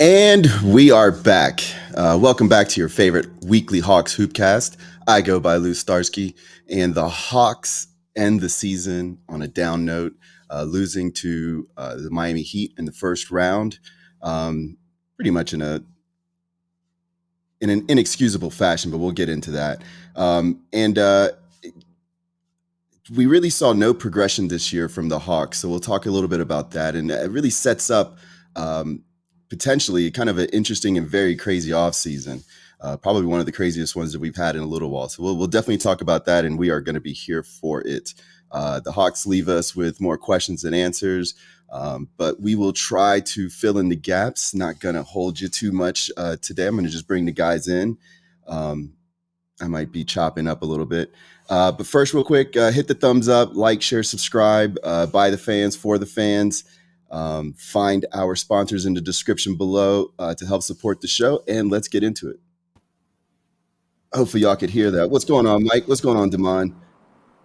And we are back. Welcome back to your favorite weekly Hawks Hoopcast. I go by Lou Starsky, and the Hawks end the season on a down note, losing to the Miami Heat in the first round, pretty much in an inexcusable fashion. But we'll get into that. And we really saw no progression this year from the Hawks, so we'll talk a little bit about that. And it really sets up potentially kind of an interesting and very crazy offseason. Probably one of the craziest ones that we've had in a little while. So we'll definitely talk about that, and we are going to be here for it. The Hawks leave us with more questions than answers, but we will try to fill in the gaps. Not going to hold you too much today. I'm going to just bring the guys in. I might be chopping up a little bit. But first, real quick, hit the thumbs up, like, share, subscribe, by the fans, for the fans. Find our sponsors in the description below to help support the show, and let's get into it. Hopefully y'all could hear that. What's going on, Mike? What's going on, Damon?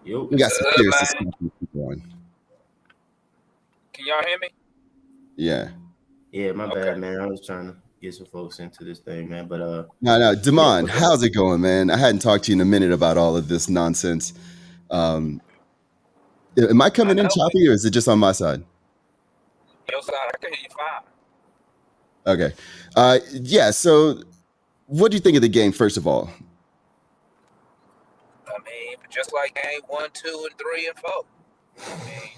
We got some serious discussion going. Can y'all hear me? Yeah. Yeah, my bad, man. I was trying to get some folks into this thing, man. But no, Damon, how's it going, man? I hadn't talked to you in a minute about all of this nonsense. Am I coming in choppy, or is it just on my side? Your side, I can hear you fine. Okay. Yeah, so what do you think of the game, first of all? I mean, just like game 1, 2, and 3, and 4. I mean,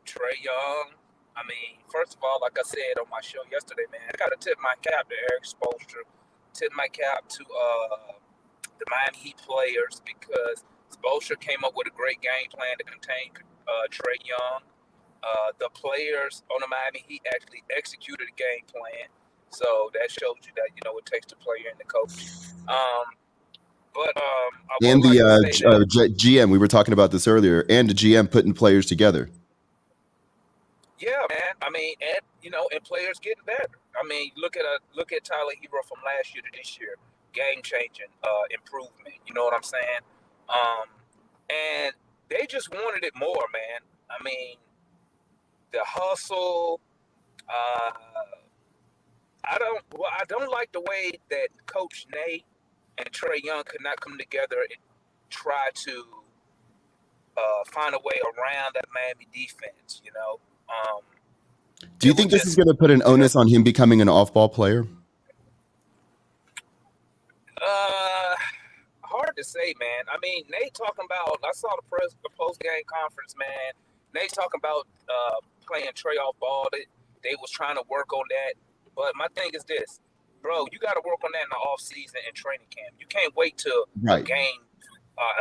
Trae Young. I mean, first of all, like I said on my show yesterday, man, I got to tip my cap to Eric Spoelstra, tip my cap to the Miami Heat players, because Spoelstra came up with a great game plan to contain Trae Young. The players on the Miami Heat actually executed a game plan, so that shows you that it takes the player and the coach. And the GM, we were talking about this earlier, and the GM putting players together. Yeah, man. I mean, and players getting better. I mean, look at Tyler Hero from last year to this year, game changing improvement. You know what I'm saying? And they just wanted it more, man. I mean, the hustle. I don't like the way that Coach Nate and Trae Young could not come together and try to find a way around that Miami defense. Do you think this is going to put an onus on him becoming an off-ball player? Hard to say, man. I mean, Nate talking about, I saw the post-game conference, man. Nate talking about playing Trae off ball. They was trying to work on that. But my thing is this, bro, you got to work on that in the off-season and training camp. You can't wait till a game,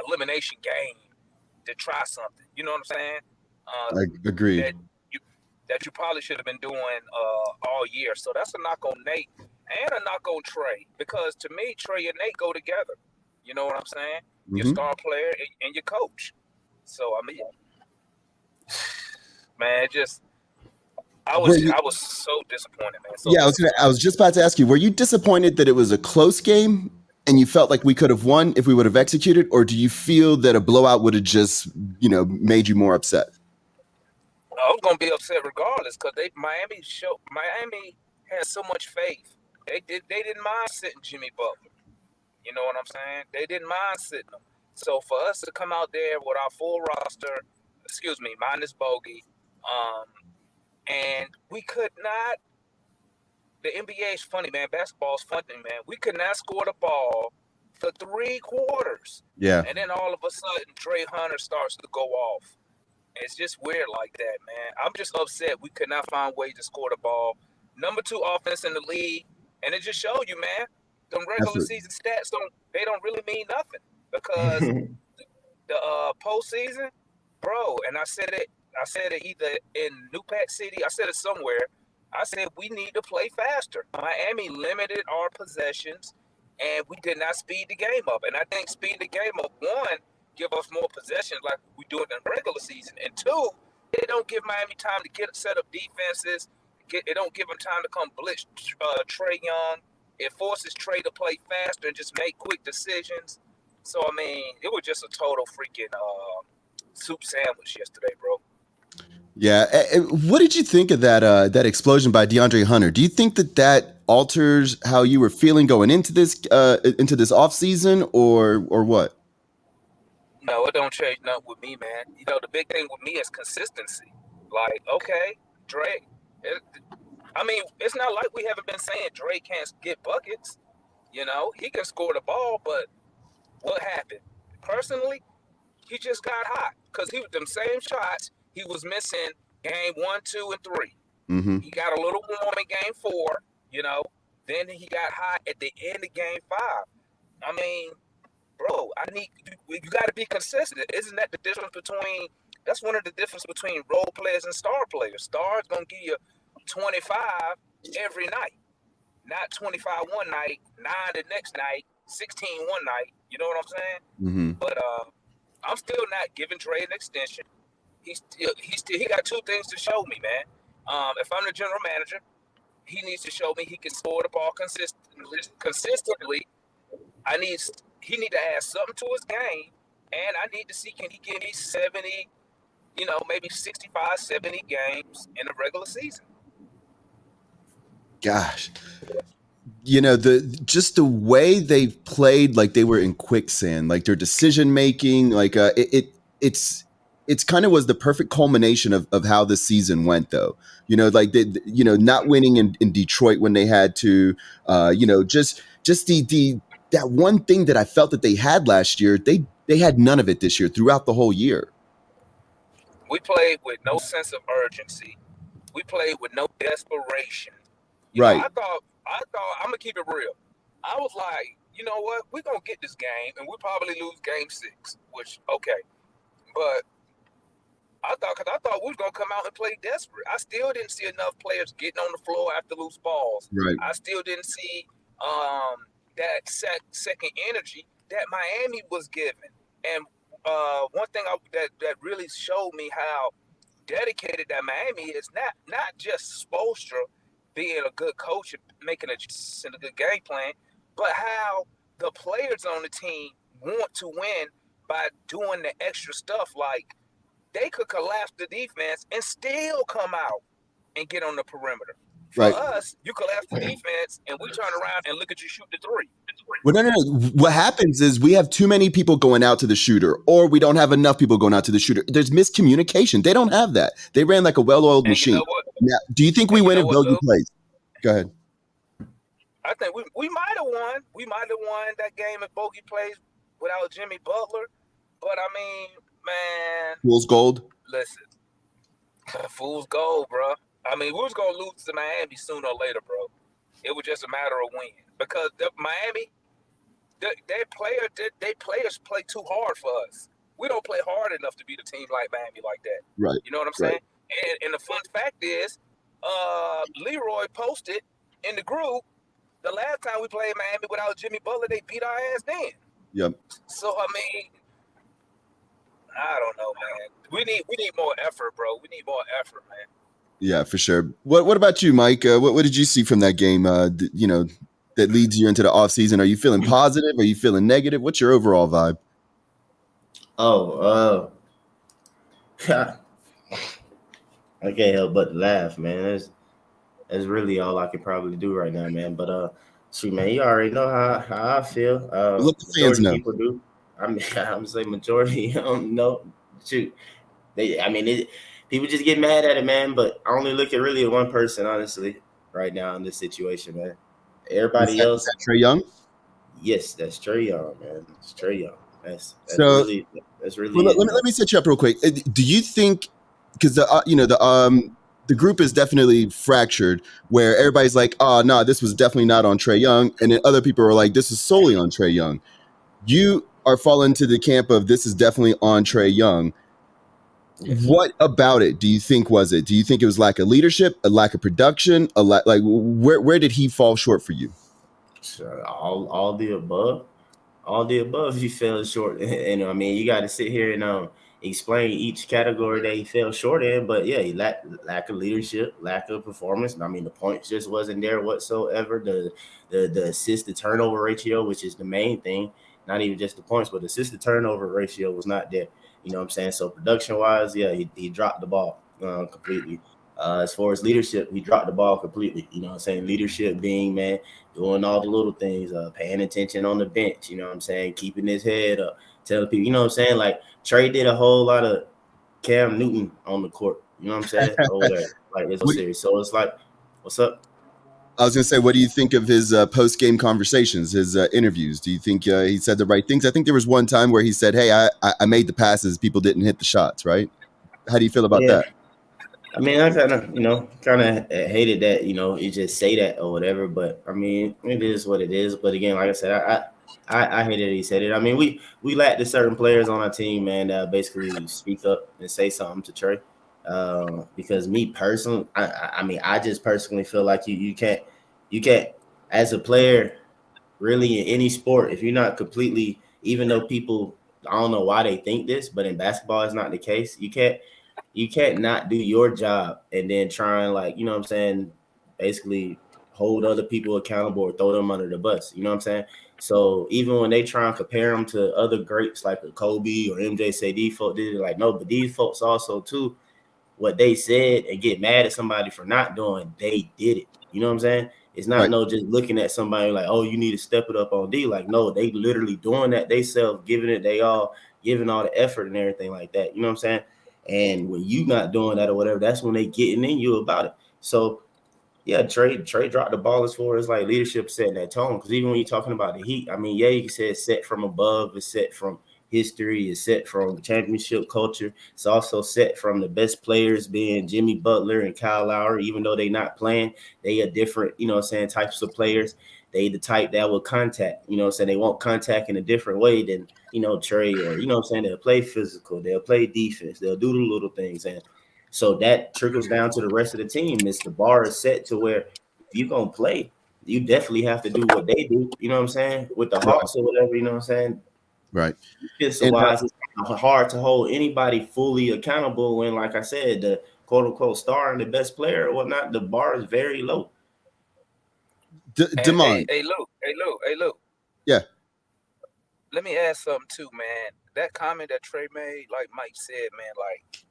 elimination game to try something. You know what I'm saying? I agree. That you probably should have been doing all year. So that's a knock on Nate and a knock on Trae, because to me, Trae and Nate go together. You know what I'm saying? Mm-hmm. Your star player and your coach. So I mean, man, I was so disappointed, man. I was just about to ask you, were you disappointed that it was a close game and you felt like we could have won if we would have executed, or do you feel that a blowout would have just, made you more upset? I was gonna be upset regardless, because Miami has so much faith. They didn't mind sitting Jimmy Butler. You know what I'm saying? They didn't mind sitting him. So for us to come out there with our full roster, minus Bogey, and we could not. The NBA is funny, man. Basketball is funny, man. We could not score the ball for 3 quarters. Yeah. And then all of a sudden, Dre Hunter starts to go off. It's just weird like that, man. I'm just upset we could not find ways to score the ball. Number 2 offense in the league, and it just showed you, man. Them regular season stats don't really mean nothing, because the postseason, bro. And I said it either in New Pack City. I said it somewhere. I said we need to play faster. Miami limited our possessions, and we did not speed the game up. And I think speed the game up, 1, give us more possessions like we do it in the regular season, and 2, it don't give Miami time to get a set of defenses. It don't give them time to come blitz Trae Young. It forces Trae to play faster and just make quick decisions. So I mean, it was just a total freaking soup sandwich yesterday, bro. Yeah. What did you think of that explosion by DeAndre Hunter? Do you think that alters how you were feeling going into this offseason, or what? No, it don't change nothing with me, man. You know, the big thing with me is consistency. Like, okay, Drake. I mean, it's not like we haven't been saying Drake can't get buckets. You know, he can score the ball, but what happened? Personally, he just got hot because he was them same shots he was missing game 1, 2, and 3. Mm-hmm. He got a little warm in game 4. You know, then he got hot at the end of game 5. I mean, bro, you got to be consistent. Isn't that the difference between? That's one of the difference between role players and star players. Stars gonna give you 25 every night, not 25 one night, 9 the next night, 16 one night. You know what I'm saying? Mm-hmm. But I'm still not giving Dre an extension. He got two things to show me, man. If I'm the general manager, he needs to show me he can score the ball consistently. He need to add something to his game, and I need to see can he give me 70, maybe 65, 70 games in a regular season. Gosh. The way they've played, like they were in quicksand, like their decision making, like it's kind of was the perfect culmination of how the season went, though. Like not winning in Detroit when they had to, just the that one thing that I felt that they had last year, they had none of it this year throughout the whole year. We played with no sense of urgency. We played with no desperation. Right. I thought I'm gonna keep it real. I was like, you know what? We're gonna get this game, and we'll probably lose game 6. Which okay, but I thought we was gonna come out and play desperate. I still didn't see enough players getting on the floor after loose balls. Right. I still didn't see that second energy that Miami was giving. And one thing that really showed me how dedicated that Miami is, not just Spoelstra being a good coach and making a good game plan, but how the players on the team want to win by doing the extra stuff. Like they could collapse the defense and still come out and get on the perimeter. For us, you collapse the defense and we turn around and look at you shoot the 3. Well, no. What happens is we have too many people going out to the shooter, or we don't have enough people going out to the shooter. There's miscommunication. They don't have that. They ran like a well-oiled machine. Now, do you think we win if Bogey plays? Go ahead. I think we might have won. We might have won that game if Bogey plays without Jimmy Butler. But I mean, man, fool's gold. Listen, fool's gold, bro. I mean, we was gonna lose to Miami sooner or later, bro. It was just a matter of when, because Miami, they players play too hard for us. We don't play hard enough to beat a team like Miami like that. Right. You know what I'm saying? And the fun fact is, Leroy posted in the group the last time we played Miami without Jimmy Butler, they beat our ass then. Yep. So I mean, I don't know, man. We need more effort, bro. We need more effort, man. Yeah, for sure. What about you, Mike? What did you see from that game? That leads you into the offseason. Are you feeling positive? Are you feeling negative? What's your overall vibe? I can't help but laugh, man. That's really all I can probably do right now, man. But shoot, man, you already know how I feel. Let the fans know. People do. I mean, I'm saying majority no. Shoot, people just get mad at it, man. But I only look at really one person, honestly, right now in this situation, man. Everybody else. Is that Trae Young? Yes, that's Trae Young, man. It's Trae Young. That's really. Well, let me set you up real quick. Do you think, because the group is definitely fractured, where everybody's like, oh, no, this was definitely not on Trae Young. And then other people are like, this is solely on Trae Young. You are falling to the camp of this is definitely on Trae Young. Yes. What about it do you think was it? Do you think it was lack of leadership, a lack of production, where did he fall short for you? All the above. All the above, he fell short. And I mean, you got to sit here and explain each category that he fell short in. But yeah, he lack of leadership, lack of performance. I mean, the points just wasn't there whatsoever. The assist to turnover ratio, which is the main thing, not even just the points, but the assist to turnover ratio was not there. You know what I'm saying? So production wise, yeah, he dropped the ball. completely. As far as leadership, he dropped the ball completely. You know what I'm saying? Leadership being, man, doing all the little things, paying attention on the bench, you know what I'm saying? Keeping his head up, telling people, you know what I'm saying? Like Trey did a whole lot of Cam Newton on the court, you know what I'm saying? Over there, like it's so serious. So it's like, what's up? I was going to say, what do you think of his post-game conversations, his interviews? Do you think he said the right things? I think there was one time where he said, hey, I made the passes, people didn't hit the shots, right? How do you feel about that? I mean, I kind of hated that, you just say that or whatever. But I mean, it is what it is. But again, like I said, I hated that he said it. I mean, we lacked the certain players on our team, man, that basically speak up and say something to Trey. Because me personally, I mean, I just personally feel like you can't as a player, really in any sport, if you're not completely, even though people, I don't know why they think this, but in basketball, it's not the case. You can't not do your job and then try and, like, you know what I'm saying, basically hold other people accountable or throw them under the bus. You know what I'm saying? So even when they try and compare them to other greats like a Kobe or MJ, say these folks did it, like, no, but these folks also too, what they said and get mad at somebody for not doing, they did it. You know what I'm saying? It's not Right. just looking at somebody like, oh, you need to step it up on D. Like, no, they literally doing that they self, giving it, they all giving all the effort and everything like that. You know what I'm saying? And when you not doing that or whatever, that's when they getting in you about it. So yeah, Trey dropped the ball as far as like leadership setting that tone. Because even when you're talking about the Heat, I mean, yeah, you can say it's set from above, it's set from history, it's set from championship culture. It's also set from the best players being Jimmy Butler and Kyle Lowry. Even though they not playing, they are different, you know what I'm saying, types of players. They the type that will contact, you know what I'm saying? They won't contact in a different way than, Trey, or, you know what I'm saying? They'll play physical, they'll play defense, they'll do the little things. And so that trickles down to the rest of the team. It's the bar is set to where if you're going to play, you definitely have to do what they do. You know what I'm saying? With the Hawks or whatever, you know what I'm saying? Right. Defensive wise, it's hard to hold anybody fully accountable when, like I said, the quote unquote star and the best player or whatnot, the bar is very low. Jamaal. Hey, Luke. Yeah. Let me ask something too, man. That comment that Trey made, like Mike said, man, like,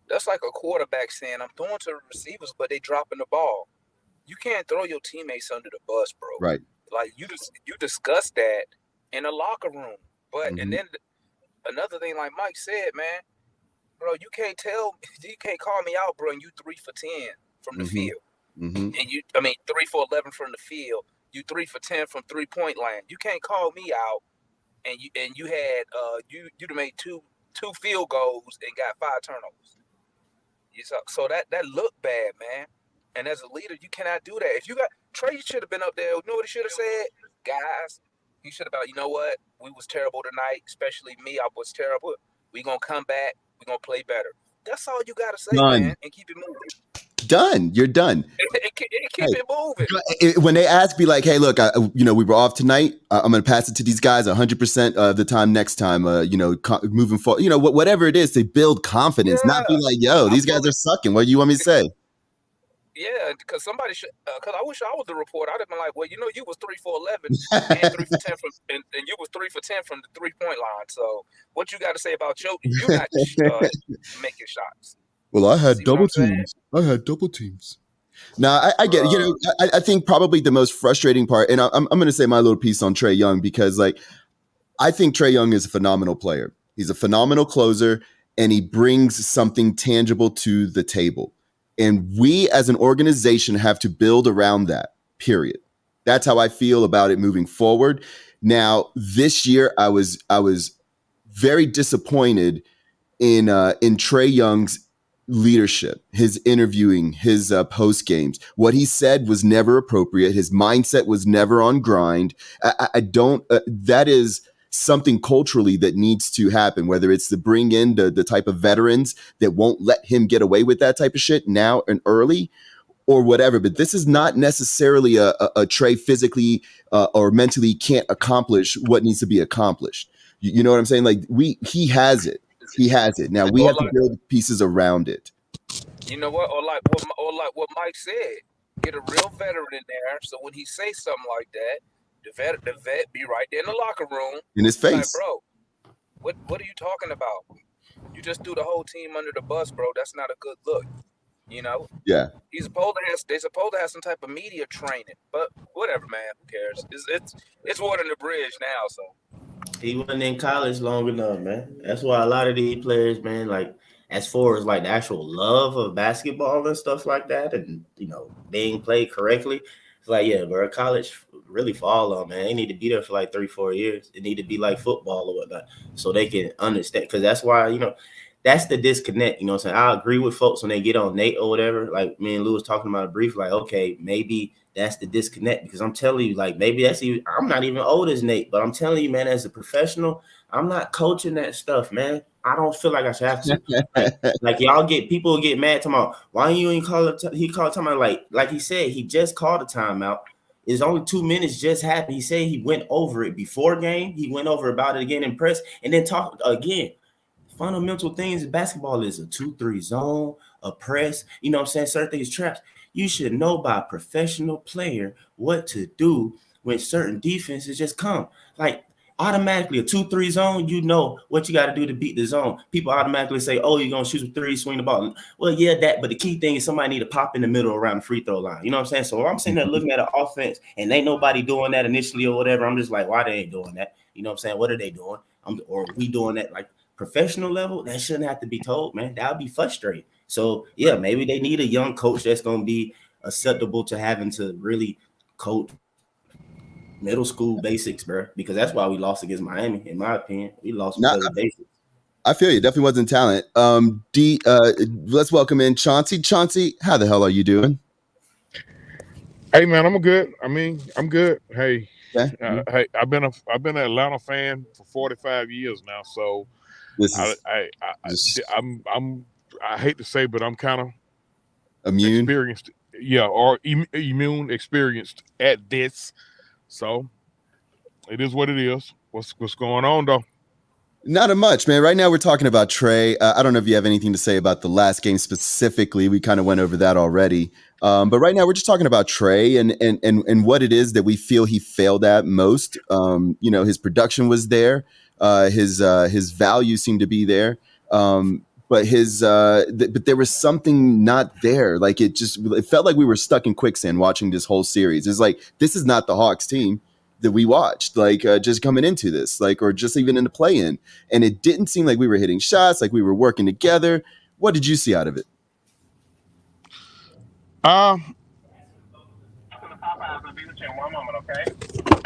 that's like a quarterback saying, I'm throwing to the receivers, but they dropping the ball. You can't throw your teammates under the bus, bro. Right. Like, you discussed that in a locker room. But and then another thing, like Mike said, man, bro, you can't call me out, bro, and you 3 for 10 from the field. And 3 for 11 from the field. You 3 for 10 from 3-point line. You can't call me out, and you had you'd made two field goals and got 5 turnovers. So that looked bad, man. And as a leader, you cannot do that. If you got Trey, should have been up there. You know what he should have said, guys? He should have been, you know what? We was terrible tonight, especially me. I was terrible. We gonna come back. We gonna play better. That's all you gotta say, man, and keep it moving. Done. You're done. Keep it moving. When they ask me like, hey, look, we were off tonight. I'm going to pass it to these guys 100% of the time next time, moving forward, whatever it is to build confidence, not be like, yo, these guys are sucking. What do you want me to say? Yeah, because somebody should. Because I wish I was the reporter. I'd have been like, well, you was 3 for 11 and 3 for 10 from, and you was 3 for 10 from the 3-point line. So what you got to say about you not making shots? Well, I had double teams. Now, I get it. I think probably the most frustrating part, and I'm going to say my little piece on Trae Young, because like I think Trae Young is a phenomenal player. He's a phenomenal closer, and he brings something tangible to the table. And we as an organization have to build around that, period. That's how I feel about it moving forward. Now, this year, I was very disappointed in Trae Young's leadership, his interviewing, his post games. What he said was never appropriate. His mindset was never on grind. I don't. That is something culturally that needs to happen, whether it's to bring in the type of veterans that won't let him get away with that type of shit now and early, or whatever. But this is not necessarily a Trae physically or mentally can't accomplish what needs to be accomplished. You know what I'm saying? Like he has it. He has it. Now we have to build pieces around it. You know what? Or like what Mike said, get a real veteran in there. So when he says something like that, the vet be right there in the locker room In his face. like, bro, what are you talking about? You just threw the whole team under the bus, bro. That's not a good look. You know, Yeah. they're supposed to have some type of media training, but whatever, man. Who cares? It's water in the bridge now. So He wasn't in college long enough, man. That's why a lot of these players, man, like as far as like the actual love of basketball and stuff like that, and being played correctly, it's like, yeah, bro, college really fall on, man. They need to be there for like 3-4 years. It need to be like football or whatnot, so they can understand. Because that's why that's the disconnect. You know what I'm saying? I agree with folks when they get on Nate or whatever. Like me and Lou was talking about it briefly. Like, okay, maybe that's the disconnect, because I'm telling you, like, maybe I'm not even old as Nate, but I'm telling you, man, as a professional, I'm not coaching that stuff, man. I don't feel like I should have to. Like y'all people get mad talking about why you ain't call it. He called time out, like he said, he just called a timeout. It's only 2 minutes just happened. He said he went over it before game. He went over about it again in press, and then talk again. Fundamental things in basketball is a 2-3 zone, a press. You know what I'm saying? Certain things, traps. You should know by a professional player what to do when certain defenses just come. Like automatically a 2-3 zone, you know what you got to do to beat the zone. People automatically say, oh, you're going to shoot a 3, swing the ball. Well, yeah, but the key thing is somebody need to pop in the middle around the free throw line. You know what I'm saying? So I'm sitting there looking at an offense and ain't nobody doing that initially or whatever. I'm just like, why they ain't doing that? You know what I'm saying? What are they doing? Or we doing that like professional level? That shouldn't have to be told, man. That would be frustrating. So, yeah, maybe they need a young coach that's going to be acceptable to having to really coach middle school basics, bro, because that's why we lost against Miami, in my opinion. We lost Not, because of basics. I feel you. Definitely wasn't talent. Let's welcome in Chauncey. Chauncey, how the hell are you doing? Hey man, I'm good. I mean, I'm good. Hey, Yeah. hey, I've been an Atlanta fan for 45 years now, so This is I hate to say, but I'm kind of immune. experienced, yeah, or immune experienced at this. So it is what it is. What's going on though? Not much, man. Right now we're talking about Trey. I don't know if you have anything to say about the last game specifically. We kind of went over that already. But right now we're just talking about Trey and what it is that we feel he failed at most. His production was there. His value seemed to be there. But but there was something not there. Like it felt like we were stuck in quicksand watching this whole series. It's like, this is not the Hawks team that we watched, just coming into this, or just even in the play-in. And it didn't seem like we were hitting shots, like we were working together. What did you see out of it?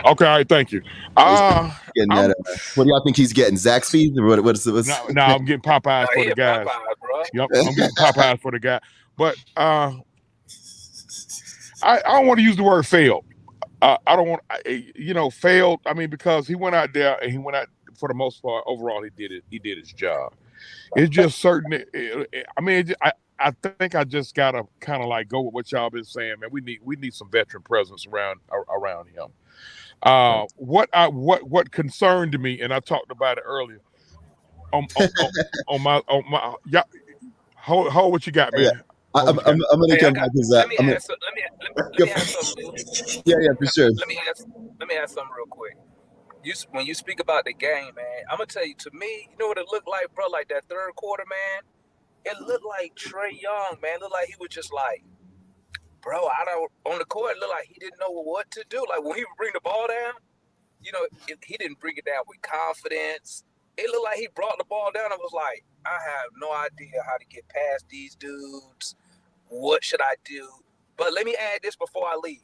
Okay, all right, thank you. What do y'all think he's getting? Zaxby's? Or what's No, I'm getting Popeyes for the guys. Popeyes, bro. Yep, I'm getting Popeyes for the guy. But I don't want to use the word failed. I don't want, failed. I mean, because he went out there and for the most part. Overall, he did his job. It's just certain. I think I just gotta kind of like go with what y'all been saying, man. We need some veteran presence around him. What concerned me, and I talked about it earlier. On my yeah. Hold what you got, man. Yeah. I'm gonna come back to that. Let me ask something. Yeah, for sure. Let me ask something real quick. When you speak about the game, man, I'm gonna tell you. To me, you know what it looked like, bro? Like that third quarter, man. It looked like Trey Young, man. It looked like he was just like, bro, on the court. It looked like he didn't know what to do. Like when he would bring the ball down, he didn't bring it down with confidence. It looked like he brought the ball down and was like, I have no idea how to get past these dudes. What should I do? But let me add this before I leave.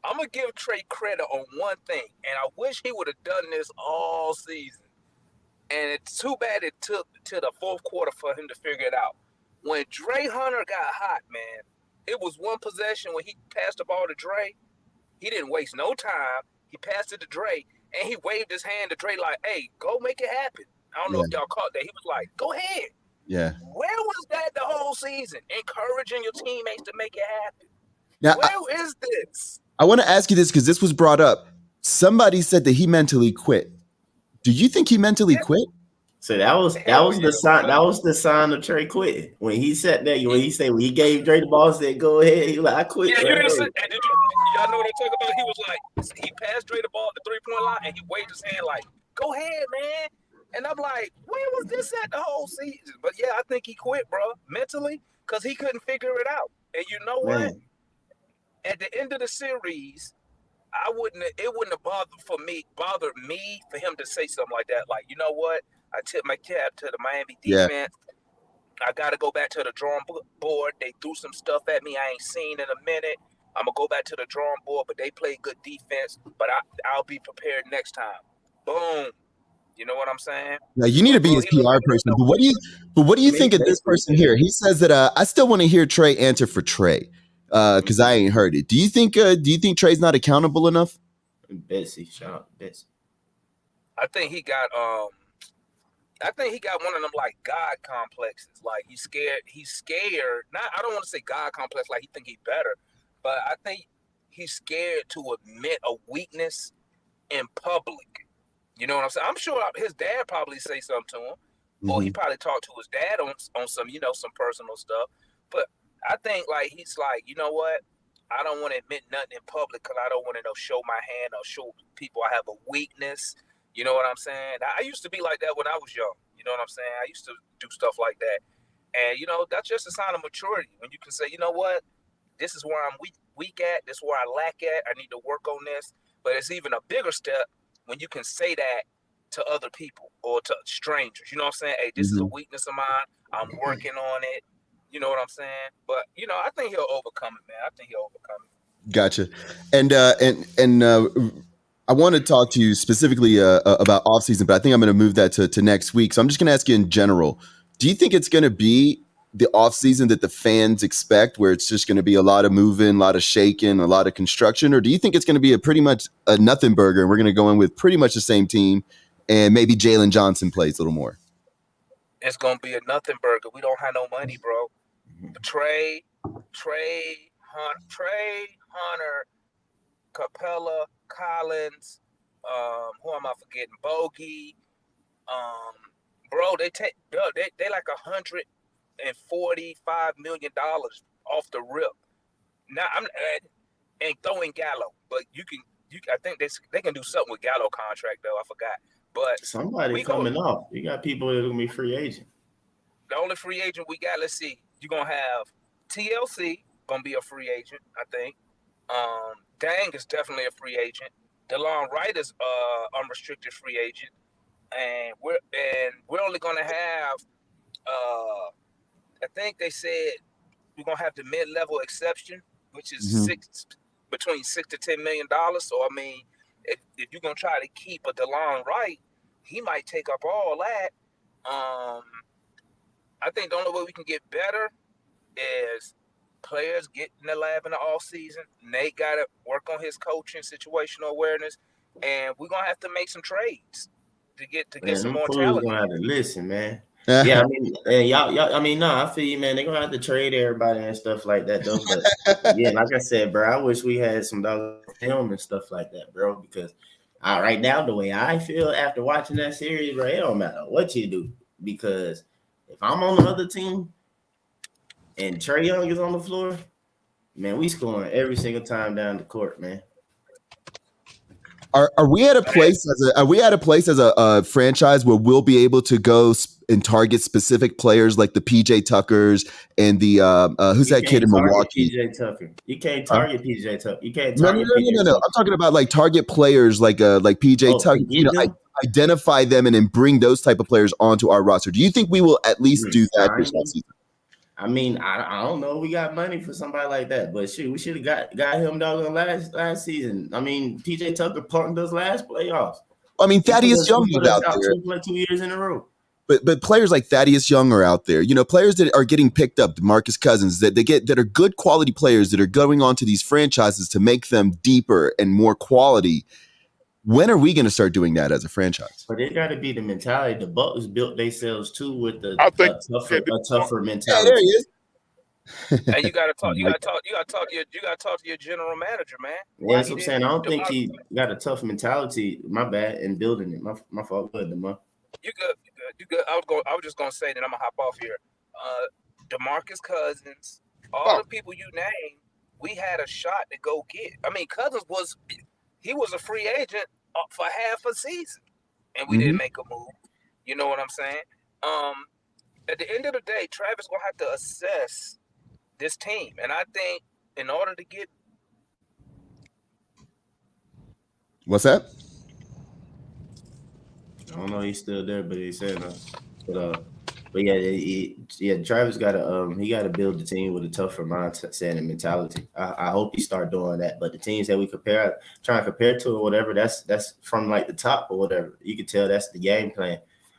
I'm going to give Trey credit on one thing, and I wish he would have done this all season. And it's too bad it took to the fourth quarter for him to figure it out. When Dre Hunter got hot, man, it was one possession when he passed the ball to Dre. He didn't waste no time. He passed it to Dre, and he waved his hand to Dre like, hey, go make it happen. I don't know if y'all caught that. He was like, go ahead. Yeah. Where was that the whole season? Encouraging your teammates to make it happen. Now, Where is this? I want to ask you this because this was brought up. Somebody said that he mentally quit. Do you think he mentally quit? So that was the sign. That was the sign of Trey quitting. When he sat there, when he gave Dre the ball, said, "Go ahead." He was like, "I quit." Yeah, you didn't say. Y'all know what I'm talking about? He was like, he passed Dre the ball at the 3-point line, and he waved his hand like, "Go ahead, man." And I'm like, where was this at the whole season? But yeah, I think he quit, bro, mentally, because he couldn't figure it out. And you know what? Man, At the end of the series, it wouldn't have bothered me for him to say something like that. Like, you know what? I tip my cap to the Miami Yeah. defense. I got to go back to the drawing board. They threw some stuff at me I ain't seen in a minute. I'm going to go back to the drawing board, but they played good defense. But I'll be prepared next time. Boom. You know what I'm saying? Now you need to But, be bro, his he looked PR like person. But what do you I mean, think of this person here? He says that I still want to hear Trey answer for Trey because I ain't heard it. Do you think Trey's not accountable enough? Betsy, shout out Betsy. I think he got one of them like God complexes. Like he's scared. Not I don't want to say God complex like he think he better, but I think he's scared to admit a weakness in public. You know what I'm saying? I'm sure his dad probably say something to him, or he probably talked to his dad on some some personal stuff. But I think like he's like, you know what? I don't want to admit nothing in public because I don't want to show my hand or show people I have a weakness. You know what I'm saying? I used to be like that when I was young. You know what I'm saying? I used to do stuff like that. And, that's just a sign of maturity. When you can say, you know what? This is where I'm weak at. This is where I lack at. I need to work on this. But it's even a bigger step when you can say that to other people or to strangers. You know what I'm saying? Hey, this is a weakness of mine. I'm working on it. You know what I'm saying? But, I think he'll overcome it, man. I think he'll overcome it. Gotcha. And I want to talk to you specifically about offseason, but I think I'm going to move that to next week. So I'm just going to ask you in general, do you think it's going to be the offseason that the fans expect, where it's just going to be a lot of moving, a lot of shaking, a lot of construction? Or do you think it's going to be a pretty much a nothing burger and we're going to go in with pretty much the same team and maybe Jalen Johnson plays a little more? It's going to be a nothing burger. We don't have no money, bro. Trey Hunter, Capella, Collins, who am I forgetting? Bogey, bro. They like $145 million off the rip. Now and throwing Gallo, but I think they can do something with Gallo contract though. I forgot, but somebody coming off. You got people that are gonna be free agent. The only free agent we got, let's see, you're gonna have TLC gonna be a free agent, I think. Dang is definitely a free agent. DeLon Wright is unrestricted free agent, and we're only gonna have I think they said we're gonna have the mid-level exception, which is between $6 to $10 million. So I mean, if you're gonna try to keep a DeLon Wright, he might take up all that. I think the only way we can get better is players get in the lab in the off season. Nate got to work on his coaching, situational awareness, and we're gonna have to make some trades to get some more talent. Gonna have to listen, man. Yeah, I mean, y'all. I mean, no, I feel you, man. They're gonna have to trade everybody and stuff like that, though. But yeah, like I said, bro, I wish we had some film and stuff like that, bro. Because right now, the way I feel after watching that series, bro, it don't matter what you do. Because if I'm on the other team and Trae Young is on the floor, man, we scoring every single time down the court, man. Are we at a place as a franchise where we'll be able to go and target specific players like the PJ Tuckers and the who's that kid in Milwaukee? PJ Tucker. You can't target PJ Tucker. You can't target No. I'm talking about like target players like PJ Tucker. Identify them and then bring those type of players onto our roster. Do you think we will at least do that this season? I mean, I don't know. We got money for somebody like that, but shoot, we should have got him doggone last season. I mean, PJ Tucker punked us last playoffs. I mean, Thaddeus Young was out there 2 years in a row. But players like Thaddeus Young are out there. You know, players that are getting picked up, DeMarcus Cousins, that are good quality players that are going on to these franchises to make them deeper and more quality. When are we going to start doing that as a franchise? But it got to be the mentality. The Bucks built themselves too with a tougher mentality. Yeah, there he is. And you got to talk to your general manager, man. Yeah, that's what I'm saying. I don't think he got a tough mentality. My bad, in building it. My fault. Good, DeMar. You good. I was just gonna say that I'm gonna hop off here. DeMarcus Cousins, all the people you name, we had a shot to go get. I mean, Cousins was a free agent for half a season, and we didn't make a move. You know what I'm saying? At the end of the day, Travis gonna have to assess this team, and I think in order to get What's that? I don't know. He's still there, but he's saying but yeah, Travis got to he got to build the team with a tougher mindset and mentality. I hope he start doing that. But the teams that we try and compare to or whatever, that's from like the top or whatever. You can tell that's the game plan.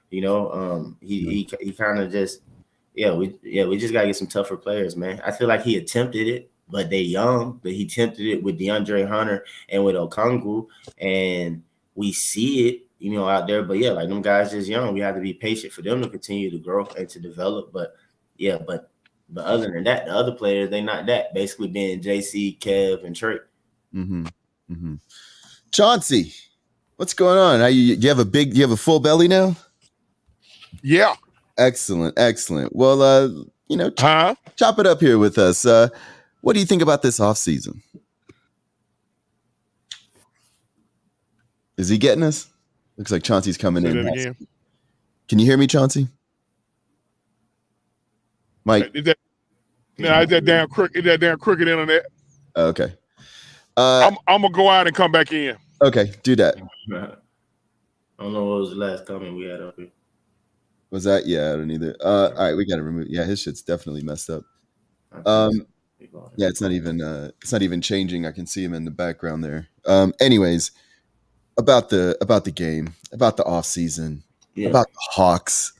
You know, he kind of just we just gotta get some tougher players, man. I feel like he attempted it, but they young. But he attempted it with DeAndre Hunter and with Okongwu, and we see it, out there. But yeah, like them guys just young. We have to be patient for them to continue to grow and to develop. But yeah, but other than that, the other players, they not that. Basically being JC, Kev, and Trey. Mm-hmm. Mm-hmm. Chauncey, what's going on? Do you have a full belly now? Yeah. Excellent. Well, chop it up here with us. What do you think about this offseason? Is he getting us? Looks like Chauncey's coming in. Again. Can you hear me, Chauncey? Mike? Is that damn crooked internet? Okay. I'm gonna go out and come back in. Okay, do that. I don't know what was the last comment we had up here. Was that? Yeah, I don't either. All right, we got to remove. Yeah, his shit's definitely messed up. Yeah, it's not even changing. I can see him in the background there. Anyways, about the game, about the offseason, about the Hawks.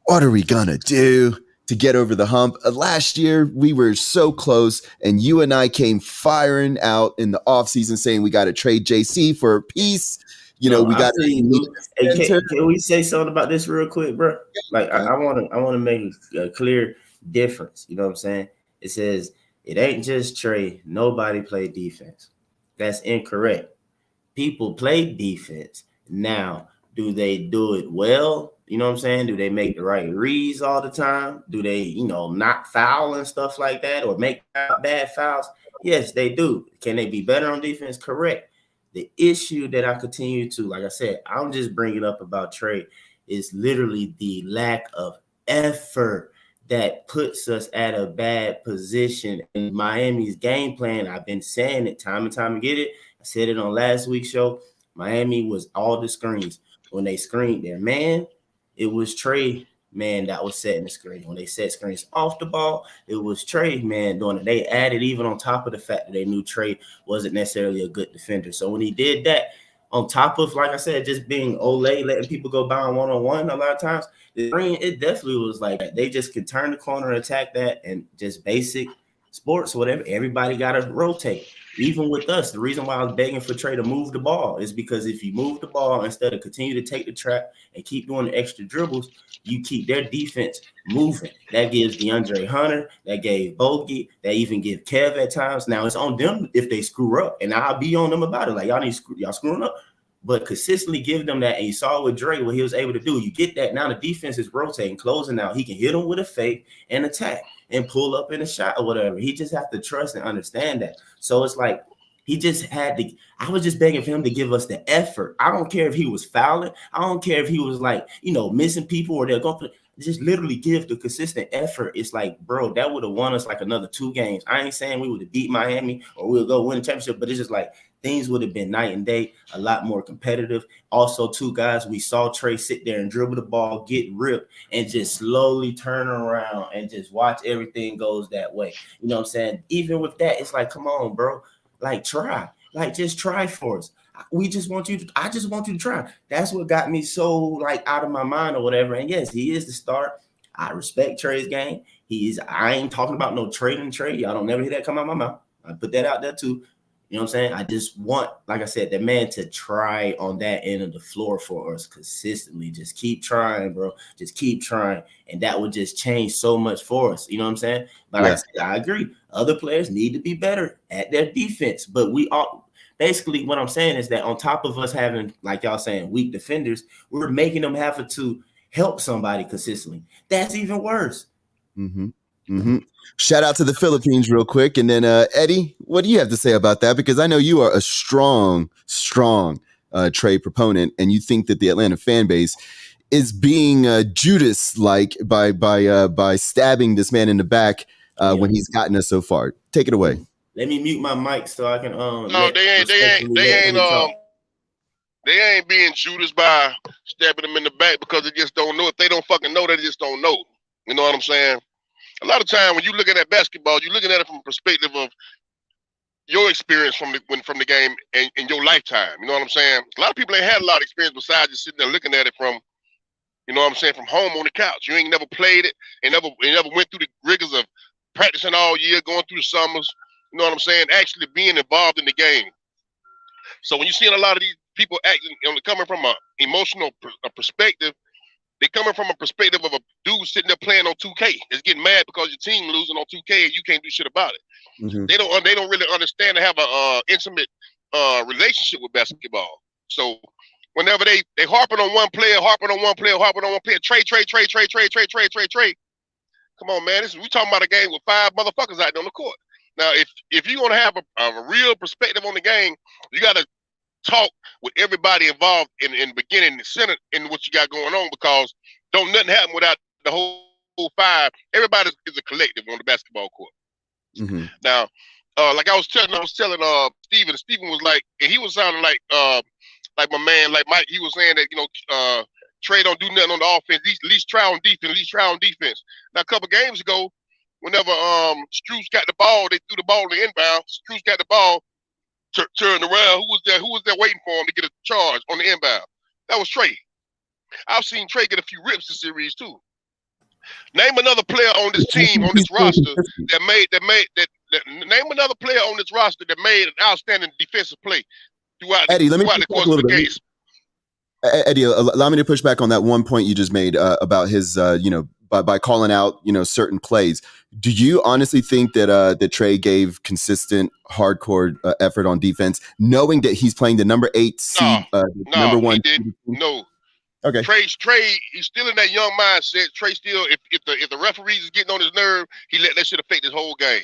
What are we gonna do to get over the hump? Last year we were so close, and you and I came firing out in the offseason saying we got to trade JC for a piece. We got to. Can we say something about this real quick, bro? Like I want to make a clear difference. You know what I'm saying? It says it ain't just trade. Nobody play defense. That's incorrect. People play defense. Now, do they do it well? You know what I'm saying? Do they make the right reads all the time? Do they, not foul and stuff like that or make bad fouls? Yes, they do. Can they be better on defense? Correct. The issue that I continue to, like I said, I'm just bringing up about trade is literally the lack of effort that puts us at a bad position. In Miami's game plan, I've been saying it time and time again. I said it on last week's show. Miami was all the screens. When they screened their man, it was Trey, man, that was setting the screen. When they set screens off the ball, it was Trey, man, doing it. They added even on top of the fact that they knew Trey wasn't necessarily a good defender. So when he did that, on top of, like I said, just being Olay, letting people go by on one-on-one a lot of times, the screen, it definitely was like that. They just could turn the corner and attack that, and just basic sports, whatever, everybody got to rotate. Even with us, the reason why I was begging for Trey to move the ball is because if you move the ball instead of continue to take the trap and keep doing the extra dribbles, you keep their defense moving. That gives DeAndre Hunter, that gave Bogey, that even give Kev at times. Now it's on them if they screw up, and I'll be on them about it. Like y'all screwing up, but consistently give them that. And you saw with Dre what he was able to do. You get that now. The defense is rotating, closing out. He can hit them with a fake and attack and pull up in a shot or whatever. He just have to trust and understand that. So it's like he just had to. I was just begging for him to give us the effort. I don't care if he was fouling. I don't care if he was like, missing people or they're going to just literally give the consistent effort. It's like, bro, that would have won us like another 2 games. I ain't saying we would have beat Miami or we'll go win the championship, but it's just like things would have been night and day, a lot more competitive. Also, 2 guys, we saw Trey sit there and dribble the ball, get ripped, and just slowly turn around and just watch everything goes that way. You know what I'm saying? Even with that, it's like, come on, bro. Like, try. Like, just try for us. I just want you to try. That's what got me so, like, out of my mind or whatever. And, yes, he is the star. I respect Trey's game. I ain't talking about no trading Trey. Y'all don't never hear that come out of my mouth. I put that out there, too. You know what I'm saying? I just want, like I said, the man to try on that end of the floor for us consistently. Just keep trying, bro. Just keep trying. And that would just change so much for us. You know what I'm saying? But like I said, I agree. Other players need to be better at their defense. But we all basically what I'm saying is that on top of us having, like y'all saying, weak defenders, we're making them have to help somebody consistently. That's even worse. Mm-hmm. Mm-hmm. Shout out to the Philippines real quick. And then Eddie, what do you have to say about that? Because I know you are a strong trade proponent, and you think that the Atlanta fan base is being Judas like by stabbing this man in the back when he's gotten us so far. Take it away. Let me mute my mic so I can No, they ain't being Judas by stabbing them in the back because they just don't know. If they don't fucking know, they just don't know. You know what I'm saying? A lot of time when you looking at basketball, you're looking at it from a perspective of your experience from the game and in your lifetime. You know what I'm saying? A lot of people ain't had a lot of experience besides just sitting there looking at it from, you know what I'm saying, from home on the couch. You ain't never played it and never went through the rigors of practicing all year, going through the summers. You know what I'm saying? Actually being involved in the game. So when you're seeing a lot of these people acting, coming from an emotional perspective, they coming from a perspective of a dude sitting there playing on 2K. It's getting mad because your team losing on 2K and you can't do shit about it. Mm-hmm. They don't really understand and have a intimate relationship with basketball. So whenever they harping on one player, trade. Come on, man. We talking about a game with 5 motherfuckers out there on the court. Now, if you're gonna have a real perspective on the game, you gotta talk with everybody involved in the beginning and center in what you got going on, because don't nothing happen without the whole 5. Everybody is a collective on the basketball court. Mm-hmm. Now, like I was telling Steven. Steven was like, and he was sounding like my man, like Mike. He was saying that Trey don't do nothing on the offense. At least try on defense. Now, a couple games ago, whenever Strus got the ball, they threw the ball in the inbound. Strus got the ball. Turned around. Who was there waiting for him to get a charge on the inbound? That was Trey. I've seen Trey get a few rips this series too. Name another player on this team, on this roster name another player on this roster that made an outstanding defensive play throughout the course of the game. Eddie, allow me to push back on that one point you just made about his, by calling out, certain plays. Do you honestly think that Trey gave consistent, hardcore effort on defense, knowing that he's playing the number 8 seed, number 1? No. Okay. Trey, he's still in that young mindset. Trey still, if the referees is getting on his nerve, he let that shit affect his whole game.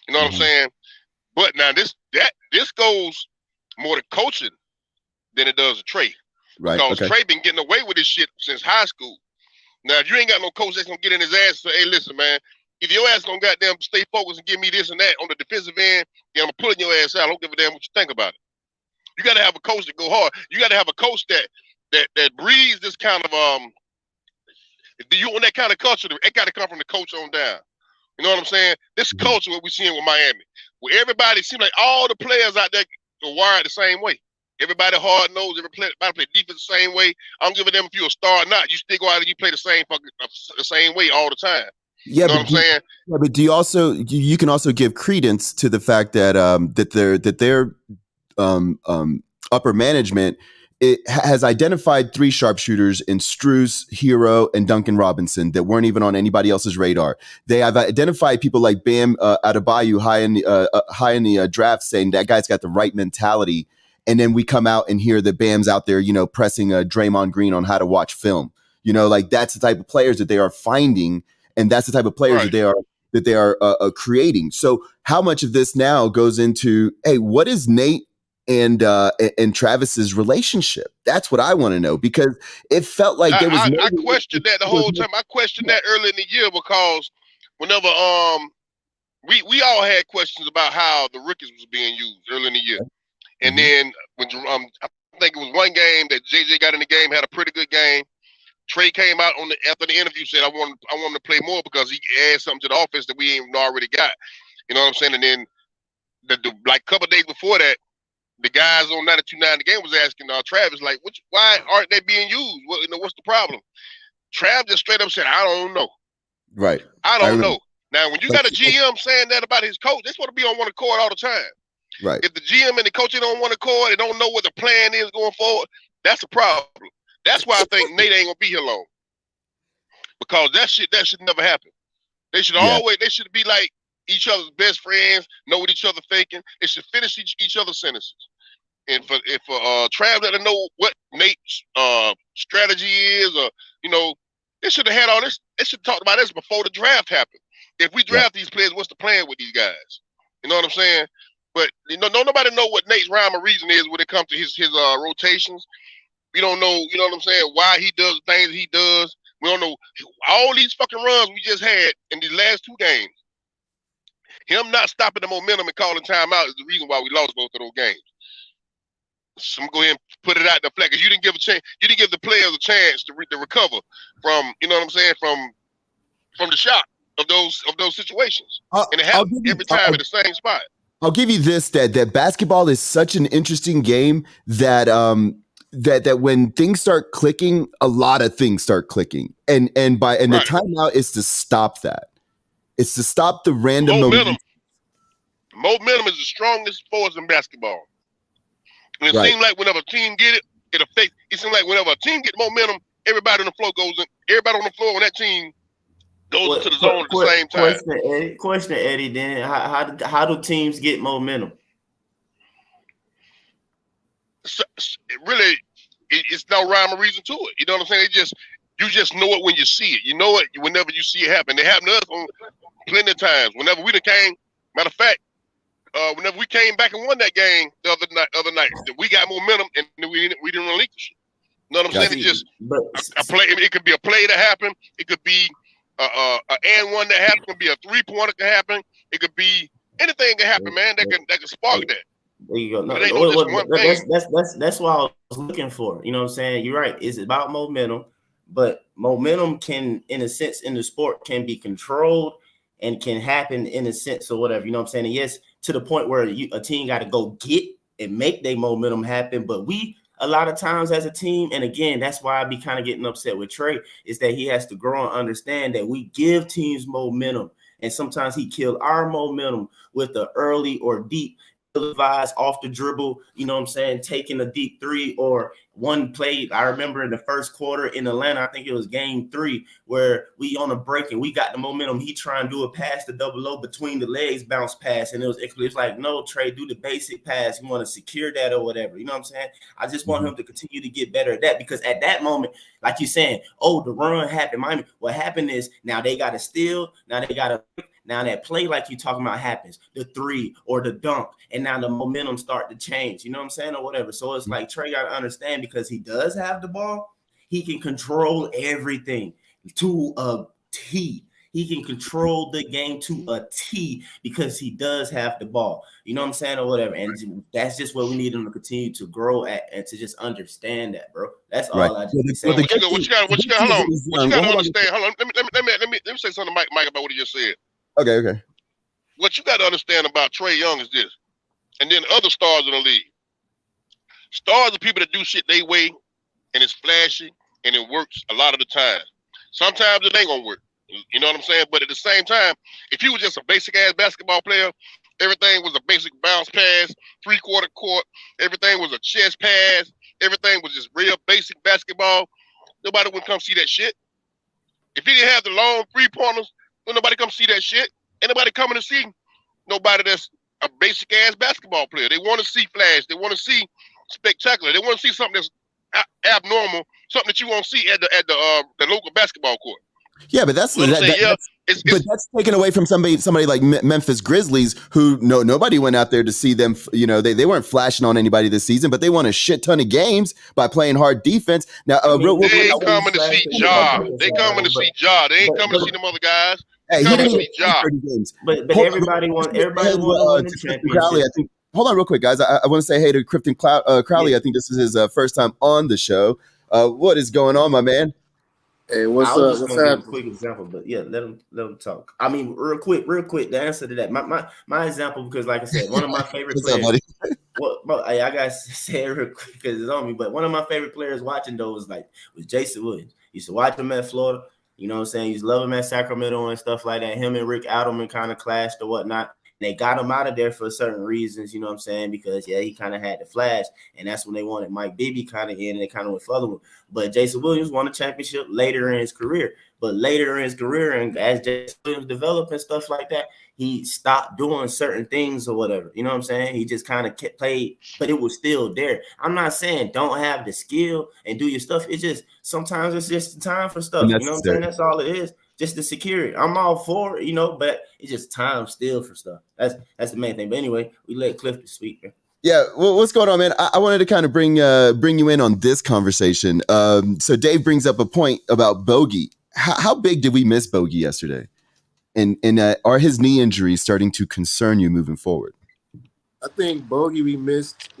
You know what I'm saying? But now this goes more to coaching than it does to Trey. Right. Because Trey been getting away with this shit since high school. Now, if you ain't got no coach that's gonna get in his ass and say, hey, listen, man, if your ass gonna goddamn stay focused and give me this and that on the defensive end, then I'm pulling your ass out. I don't give a damn what you think about it. You gotta have a coach that go hard. You gotta have a coach that breeds this kind of if you want that kind of culture, it gotta come from the coach on down. You know what I'm saying? This culture what we're seeing with Miami, where everybody seems like all the players out there are wired the same way. Everybody hard nosed, everybody play defense the same way. I don't give a damn if you're a star or not. You still go out and you play the same way all the time. Yeah, you know what I'm saying? Yeah, but do you also you can also give credence to the fact that their upper management has identified 3 sharpshooters in Strus, Hero, and Duncan Robinson that weren't even on anybody else's radar. They have identified people like Bam Adebayo high in the draft, saying that guy's got the right mentality. And then we come out and hear that Bam's out there, pressing Draymond Green on how to watch film. Like that's the type of players that they are finding, and that's the type of players that they are creating. So how much of this now goes into, hey, what is Nate and Travis's relationship? That's what I want to know, because it felt like there was. I questioned that the whole time. I questioned that early in the year because whenever we all had questions about how the rookies was being used early in the year. And then when I think it was one game that JJ got in the game, had a pretty good game. Trey came out after the interview, said I want him to play more because he adds something to the offense that we ain't already got. You know what I'm saying? And then like a couple of days before that, the guys on 92.9 the game was asking Travis, like, why aren't they being used? What's the problem? Trav just straight up said, I don't know. Right. I don't know. Now, when you got a GM saying that about his coach, they're supposed to be on one accord all the time. Right. If the GM and the coach don't want to call, they don't know what the plan is going forward, that's a problem. That's why I think Nate ain't gonna be here long. Because that shit never happen. They should they should be like each other's best friends, know what each other thinking. They should finish each other's sentences. And if Trav let them know what Nate's strategy is, or they should have had all this. They should have talked about this before the draft happened. If we draft these players, what's the plan with these guys? You know what I'm saying? But nobody know what Nate's rhyme or reason is when it comes to his rotations. We don't know, you know what I'm saying, why he does the things he does. We don't know all these fucking runs we just had in these last 2 games. Him not stopping the momentum and calling timeout is the reason why we lost both of those games. So I'm going to go ahead and put it out the flag. You didn't give the players a chance to recover from, you know what I'm saying, from the shock of those situations. And it happens every time at the same spot. I'll give you this, that basketball is such an interesting game that that when things start clicking, a lot of things start clicking. And the timeout is to stop that. It's to stop the random momentum. Momentum is the strongest force in basketball. And it seems like whenever a team get it, it affects. It seems like whenever a team get momentum, everybody on the floor goes in. Everybody on the floor on that team goes into the zone at the same time. Question, Eddie. Then how do teams get momentum? So, it's no rhyme or reason to it. You know what I'm saying? You just know it when you see it. You know it whenever you see it happen. It happened to us on plenty of times. Whenever we came, matter of fact, whenever we came back and won that game the other night, we got momentum and we didn't relinquish it. You know what I'm saying? It's just a play. It could be a play that happened. It could be an and one that happened. It could be a 3-pointer that happen. It could be anything that happen, man. That can spark that. There you go. No, that's what I was looking for. You know what I'm saying? You're right. It's about momentum, but momentum can, in a sense, in the sport, can be controlled and can happen in a sense or whatever. You know what I'm saying? And yes, to the point where a team got to go get and make their momentum happen. But we, a lot of times as a team, and again, that's why I be kind of getting upset with Trey, is that he has to grow and understand that we give teams momentum. And sometimes he killed our momentum with the early or deep advised off the dribble, you know what I'm saying, taking a deep 3 or one play. I remember in the first quarter in Atlanta, I think it was game 3, where we on a break and we got the momentum. He trying to do a pass to double low between the legs, bounce pass. And it was like, no, Trey, do the basic pass. You want to secure that or whatever. You know what I'm saying? I just want him to continue to get better at that, because at that moment, like you're saying, the run happened. Miami. What happened is now they got to steal. Now they got to. Now that play like you talking about happens, the 3 or the dunk, and now the momentum start to change, you know what I'm saying, or whatever. So it's like Trey got to understand, because he does have the ball, he can control everything to a T. He can control the game to a T because he does have the ball, you know what I'm saying, or whatever. And that's just what we need him to continue to grow at and to just understand that, bro. That's all I just say. What you got to understand. Hold on. Let me say something to Mike about what he just said. Okay. What you got to understand about Trey Young is this, and then other stars in the league. Stars are people that do shit their way, and it's flashy, and it works a lot of the time. Sometimes it ain't gonna work. You know what I'm saying? But at the same time, if he was just a basic-ass basketball player, everything was a basic bounce pass, 3-quarter court, everything was a chest pass, everything was just real basic basketball, nobody would come see that shit. If he didn't have the long 3-pointers, don't nobody come see that shit. Ain't nobody coming to see nobody that's a basic ass basketball player. They want to see flash. They want to see spectacular. They want to see something that's abnormal, something that you won't see at the local basketball court. Yeah, but that's taken away from somebody like Memphis Grizzlies, who nobody went out there to see them. You know, they weren't flashing on anybody this season, but they won a shit ton of games by playing hard defense. Now, they ain't coming to see Ja. They coming to see Ja. They ain't coming to see them other guys. Hey, he didn't see Ja. But everybody wants to win the championship. Hold on real quick, guys. I want to say hey to Clifton Crowley. Yeah. I think this is his first time on the show. What is going on, my man? Hey, what's up? What's up? A quick example, but yeah, let him talk. I mean, real quick. The answer to that, my example, because like I said, one of my favorite players. I gotta say it real quick because it's on me. But one of my favorite players watching those was Jason Williams. Used to watch him at Florida. You know what I'm saying? Used to love him at Sacramento and stuff like that. Him and Rick Adelman kind of clashed or whatnot. They got him out of there for certain reasons, you know what I'm saying? Because, he kind of had the flash, and that's when they wanted Mike Bibby kind of in, and they kind of went further with. But Jason Williams won a championship later in his career. But later in his career, and as Jason Williams developed and stuff like that, he stopped doing certain things or whatever. You know what I'm saying? He just kind of played, but it was still there. I'm not saying don't have the skill and do your stuff. It's just sometimes it's just the time for stuff. You know what I'm saying? That's all it is. Just the security. I'm all for it, but it's just time still for stuff. That's the main thing. But anyway, we let Clifton speak. Man. Yeah, well, what's going on, man? I wanted to kind of bring you in on this conversation. So Dave brings up a point about Bogey. How big did we miss Bogey yesterday? And are his knee injuries starting to concern you moving forward? I think Bogey we missed,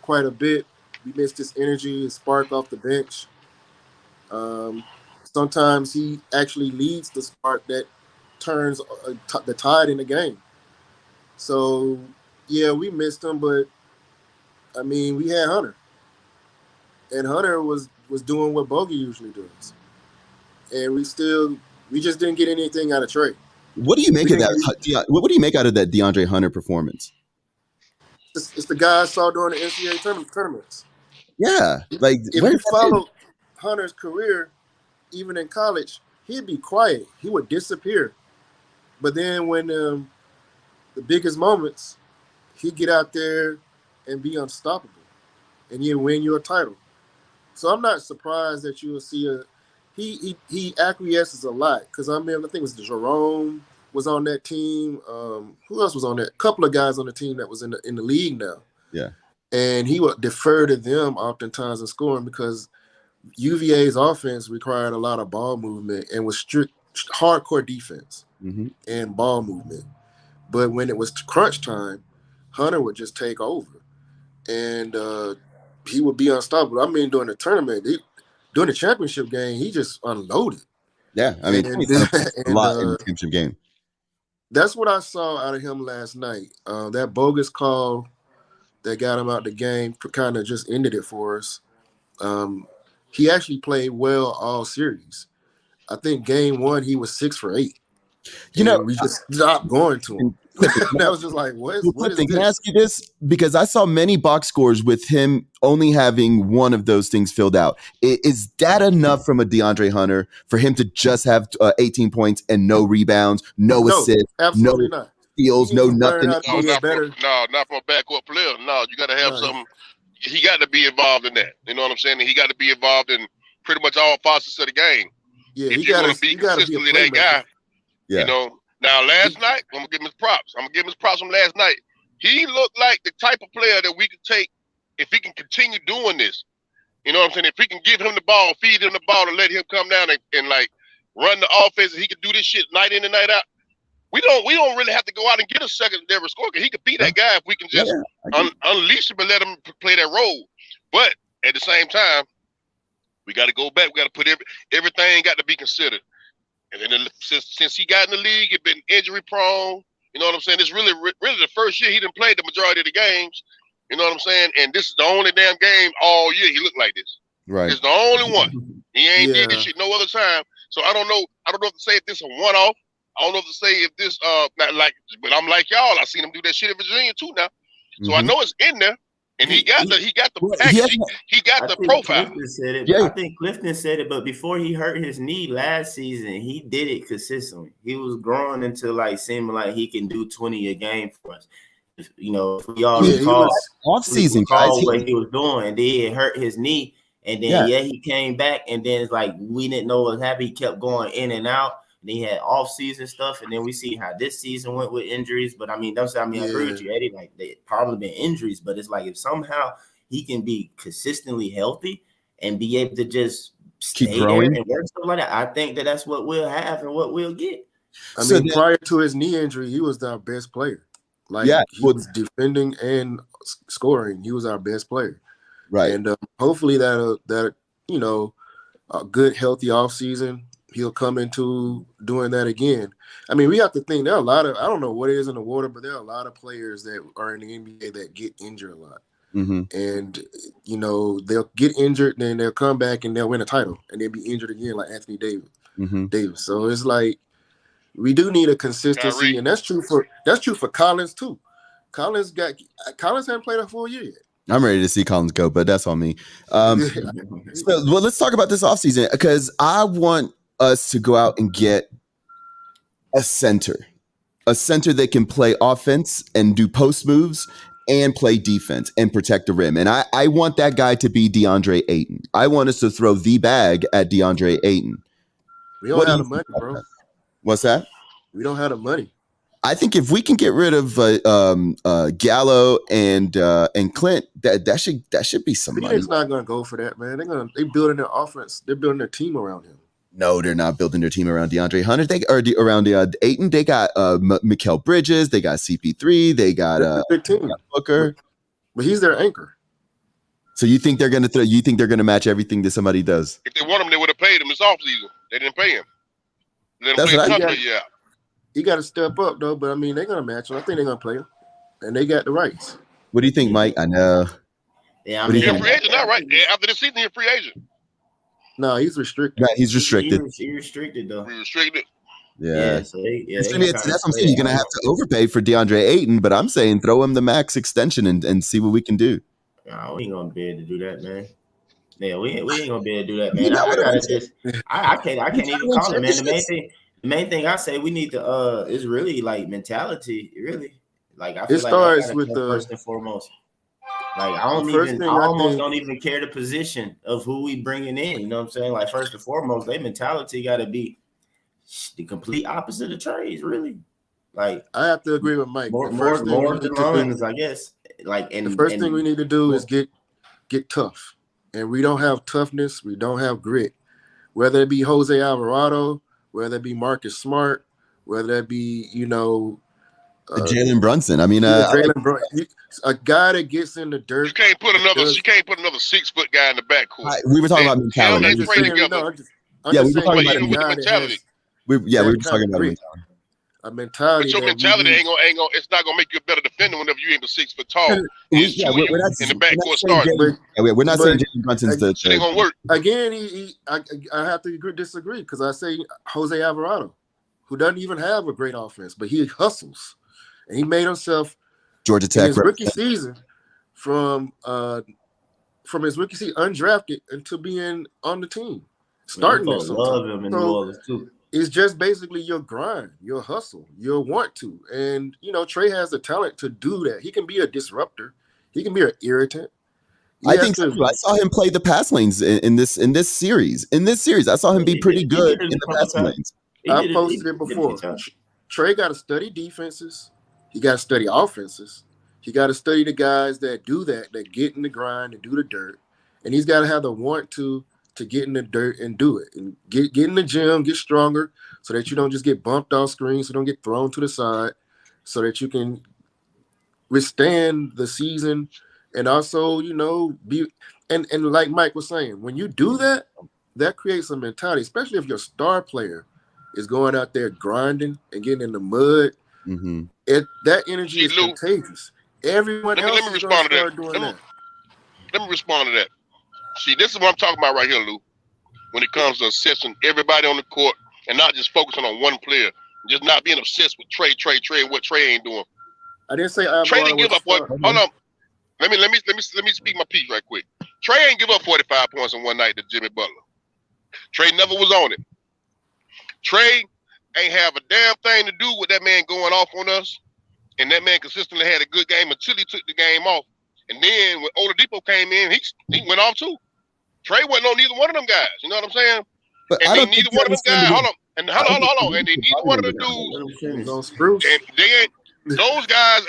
quite a bit. We missed his energy, his spark off the bench. Sometimes he actually leads the spark that turns the tide in the game. So, yeah, we missed him, but I mean, we had Hunter, and Hunter was doing what Bogey usually does, and we just didn't get anything out of Trey. What do you make of that? What do you make out of that DeAndre Hunter performance? It's the guy I saw during the NCAA tournaments. Yeah, like if you follow Hunter's career, even in college, he'd be quiet. He would disappear. But then when the biggest moments, he'd get out there and be unstoppable, and he'd win you a title. So I'm not surprised that you will see he acquiesces a lot, because I think it was Jerome was on that team. Who else was on that? A couple of guys on the team that was in the league now. Yeah. And he would defer to them oftentimes in scoring, because UVA's offense required a lot of ball movement and was strict, hardcore defense and ball movement. But when it was crunch time, Hunter would just take over, and he would be unstoppable. I mean, during the tournament, during the championship game, he just unloaded. Yeah, I mean, a lot in the championship game. That's what I saw out of him last night. That bogus call that got him out the game kind of just ended it for us. He actually played well all series. I think game one, he was 6 for 8. We just stopped going to him. That was just like, what is this? Can I ask you this? Because I saw many box scores with him only having one of those things filled out. Is that enough from a DeAndre Hunter for him to just have 18 points and no rebounds, no assists, absolutely no not. steals, no nothing? Not from a backup player. No, you got to have something. He got to be involved in that. You know what I'm saying? He got to be involved in pretty much all facets of the game. Yeah, if you're going to be consistently that guy, Now, last night, I'm going to give him his props. From last night. He looked like the type of player that we could take if he can continue doing this. You know what I'm saying? If we can give him the ball, feed him the ball, and let him come down and like run the offense, and he can do this shit night in and night out. We don't really have to go out and get a secondary score, because he could be that guy if we can just unleash him and let him play that role. But at the same time, we got to go back. We got to put everything got to be considered. And then since he got in the league, he's been injury prone. You know what I'm saying? It's really the first year he didn't play the majority of the games. You know what I'm saying? And this is the only damn game all year he looked like this. Right. It's the only one. He ain't did this shit no other time. So I don't know if to say if this is a one-off. I don't know if to say if this not like, but I'm like y'all. I seen him do that shit in Virginia too now. So I know it's in there. And he got the package. He got the profile. I think Clifton said it, but before he hurt his knee last season, he did it consistently. He was growing into like seeming like he can do 20 a game for us. If we all recall off-season, what he was doing, and then he hurt his knee, and then he came back, and then it's like we didn't know what was happening. He kept going in and out. And he had off-season stuff, and then we see how this season went with injuries. But I agree with you, Eddie. Like, they probably been injuries, but it's like if somehow he can be consistently healthy and be able to just stay there and work stuff like that, I think that's what we'll have and what we'll get. I mean, prior to his knee injury, he was our best player. Like, he was defending and scoring. He was our best player. Right. And hopefully that a good, healthy offseason, he'll come into doing that again. I mean, we have to think there are a lot of, I don't know what it is in the water, but there are a lot of players that are in the NBA that get injured a lot. And, they'll get injured, then they'll come back and they'll win a title, and they'll be injured again like Anthony Davis. So it's like, we do need a consistency, and that's true for Collins too. Collins hasn't played a full year yet. I'm ready to see Collins go, but that's on me. Let's talk about this offseason, because I want us to go out and get a center that can play offense and do post moves and play defense and protect the rim. And I want that guy to be DeAndre Ayton. I want us to throw the bag at DeAndre Ayton. We don't have the money, bro. What's that? We don't have the money. I think if we can get rid of Gallo and Clint, that should be some money. Phoenix not going to go for that, man. They building their offense. They're building their team around him. No, they're not building their team around DeAndre Hunter. Around Ayton. They got Mikal Bridges. They got CP3. They got big team. Booker. But he's their anchor. So you think they're going to You think they're going to match everything that somebody does? If they want him, they would have paid him this offseason. They didn't pay him. Let him That's play what Hunter, yeah. He got to step up though. But I mean, they're going to match him. I think they're going to play him, and they got the rights. What do you think, Mike? I know. Yeah, I What do mean, you He's a free agent now, right? After the season, he's a free agent. No, he's restricted. Yeah, he's restricted. He's restricted though. He's restricted. Yeah. So that's what I'm saying. You're going to have to overpay for DeAndre Ayton, but I'm saying throw him the max extension and see what we can do. No, we ain't gonna be able to do that, man. Yeah, we ain't gonna be able to do that, man. I can't even call it, man. The main thing I say we need to is really like mentality, really. Like I feel it starts with first and foremost. Like I don't even care the position of who we bringing in. You know what I'm saying? Like first and foremost, their mentality got to be the complete opposite of trades, really. Like I have to agree with Mike. More than runs, I guess. Like the first thing we need to do is get tough, and we don't have toughness. We don't have grit. Whether it be Jose Alvarado, whether it be Marcus Smart, whether it be Jalen Brunson. I mean, a guy that gets in the dirt. You can't put another 6-foot guy in the backcourt. We were talking about mentality. We were talking about mentality. We were talking about mentality. A mentality. But your mentality ain't gonna. It's not gonna make you a better defender whenever you ain't 6 foot tall. We're not in the backcourt starting. We're not saying Jalen Brunson's the. It ain't gonna work. Again, I have to disagree because I say Jose Alvarado, who doesn't even have a great offense, but he hustles, and he made himself Georgia Tech his rookie season from his rookie season undrafted into being on the team, starting there. Love him in New Orleans too. It's just basically your grind, your hustle, your want to. And, Trey has the talent to do that. He can be a disruptor. He can be an irritant. I think so. I saw him play the pass lanes in this series. In this series, I saw him be pretty good in the pass lanes. I posted it before. Trey got to study defenses. He got to study offenses. He got to study the guys that do that get in the grind and do the dirt. And he's got to have the want to get in the dirt and do it, and get in the gym, get stronger, so that you don't just get bumped off screen, so don't get thrown to the side, so that you can withstand the season, and also be and like Mike was saying, when you do that, that creates a mentality, especially if your star player is going out there grinding and getting in the mud. Mm-hmm. That energy is contagious. Everyone else is going to start doing that. Let me respond to that. See, this is what I'm talking about right here, Lou. When it comes to assessing everybody on the court and not just focusing on one player, just not being obsessed with Trey, and what Trey ain't doing. I didn't say Trey didn't give up. Hold on. Let me speak my piece right quick. Trey ain't give up 45 points in one night to Jimmy Butler. Trey never was on it. Trey ain't have a damn thing to do with that man going off on us, and that man consistently had a good game until he took the game off. And then when Oladipo came in, he went off too. Trey wasn't on neither one of them guys. You know what I'm saying? But and neither one of them guys. Hold on. And neither one of the dudes. And they ain't. Those guys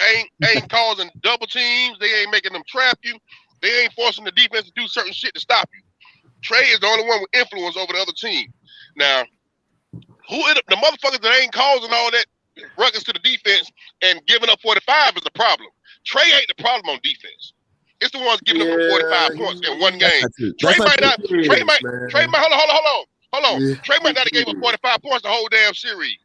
ain't causing double teams. They ain't making them trap you. They ain't forcing the defense to do certain shit to stop you. Trey is the only one with influence over the other team. Now, the motherfuckers that ain't causing all that ruckus to the defense and giving up 45 is the problem. Trey ain't the problem on defense. It's the ones giving up 45 points in one game. Trey might not. Hold on. Yeah. Trey might not have gave up 45 points the whole damn series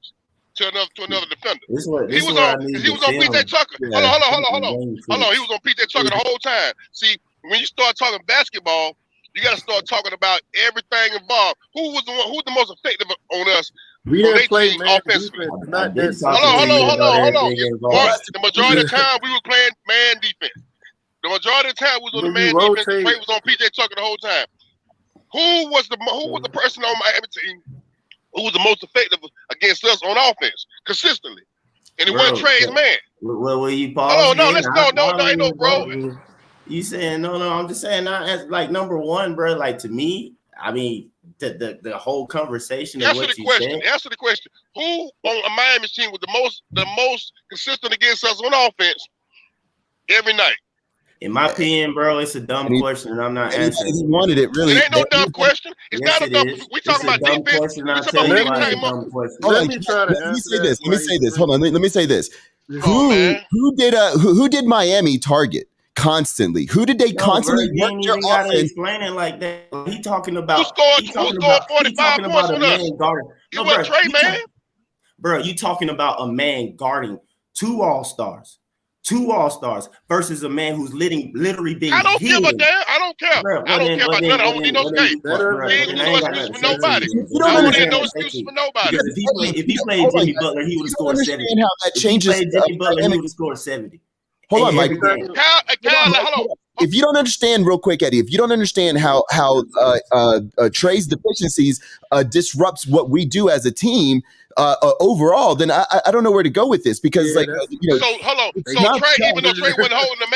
to another defender. He was on PJ Tucker. Yeah. Hold on. He was on PJ Tucker the whole time. See, when you start talking basketball, you got to start talking about everything involved. Who's the most effective on us? We didn't play man offensively. Defense. Hold on. The majority of the time we were playing man defense. The majority of the time we was on the man defense. Trey was on PJ Tucker the whole time. Who was the person on Miami team who was the most effective against us on offense consistently? And it wasn't Trey's man. Well, you pause. Ain't no bro. You saying no? I'm just saying, not as like number one, bro. Like to me, I mean, the whole conversation of Answer what the you question. said. Answer the question. Who on a Miami team was the most consistent against us on offense every night? In my opinion, bro, it's a dumb question, and I'm not answering. He wanted it really. It ain't no dumb question. It's Yes, not a dumb. it is. We talking about defense. Question, We I'll talking tell about you when why you it's a came up. dumb question. Hold Let on, me try to let me answer say that. this. Let me say this. Hold on. Let me say this. Oh, man. Who did Miami target constantly? Who did they constantly bro, you work ain't your even gotta offense? explain it like that. He talking about Who scored 45 points on us? guarding. It wasn't Trey, man. Bro, you talking about a man guarding two all-stars versus a man who's literally being I don't give a hidden. damn. I don't care. Bro, I don't care about none. I don't need no skate. Bro, He ain't gonna do no excuses for nobody. You I don't don't need understand. no excuses for nobody. Because if he played Jimmy Butler, he would have scored 70. How that changes. If he played Jimmy Butler, he would have scored 70. Hold on, Mike. Kyle, hold on. If you don't understand, real quick, Eddie, if you don't understand how Trey's deficiencies disrupts what we do as a team overall, then I don't know where to go with this because, So hold on. So Trey, even though Trey wasn't holding the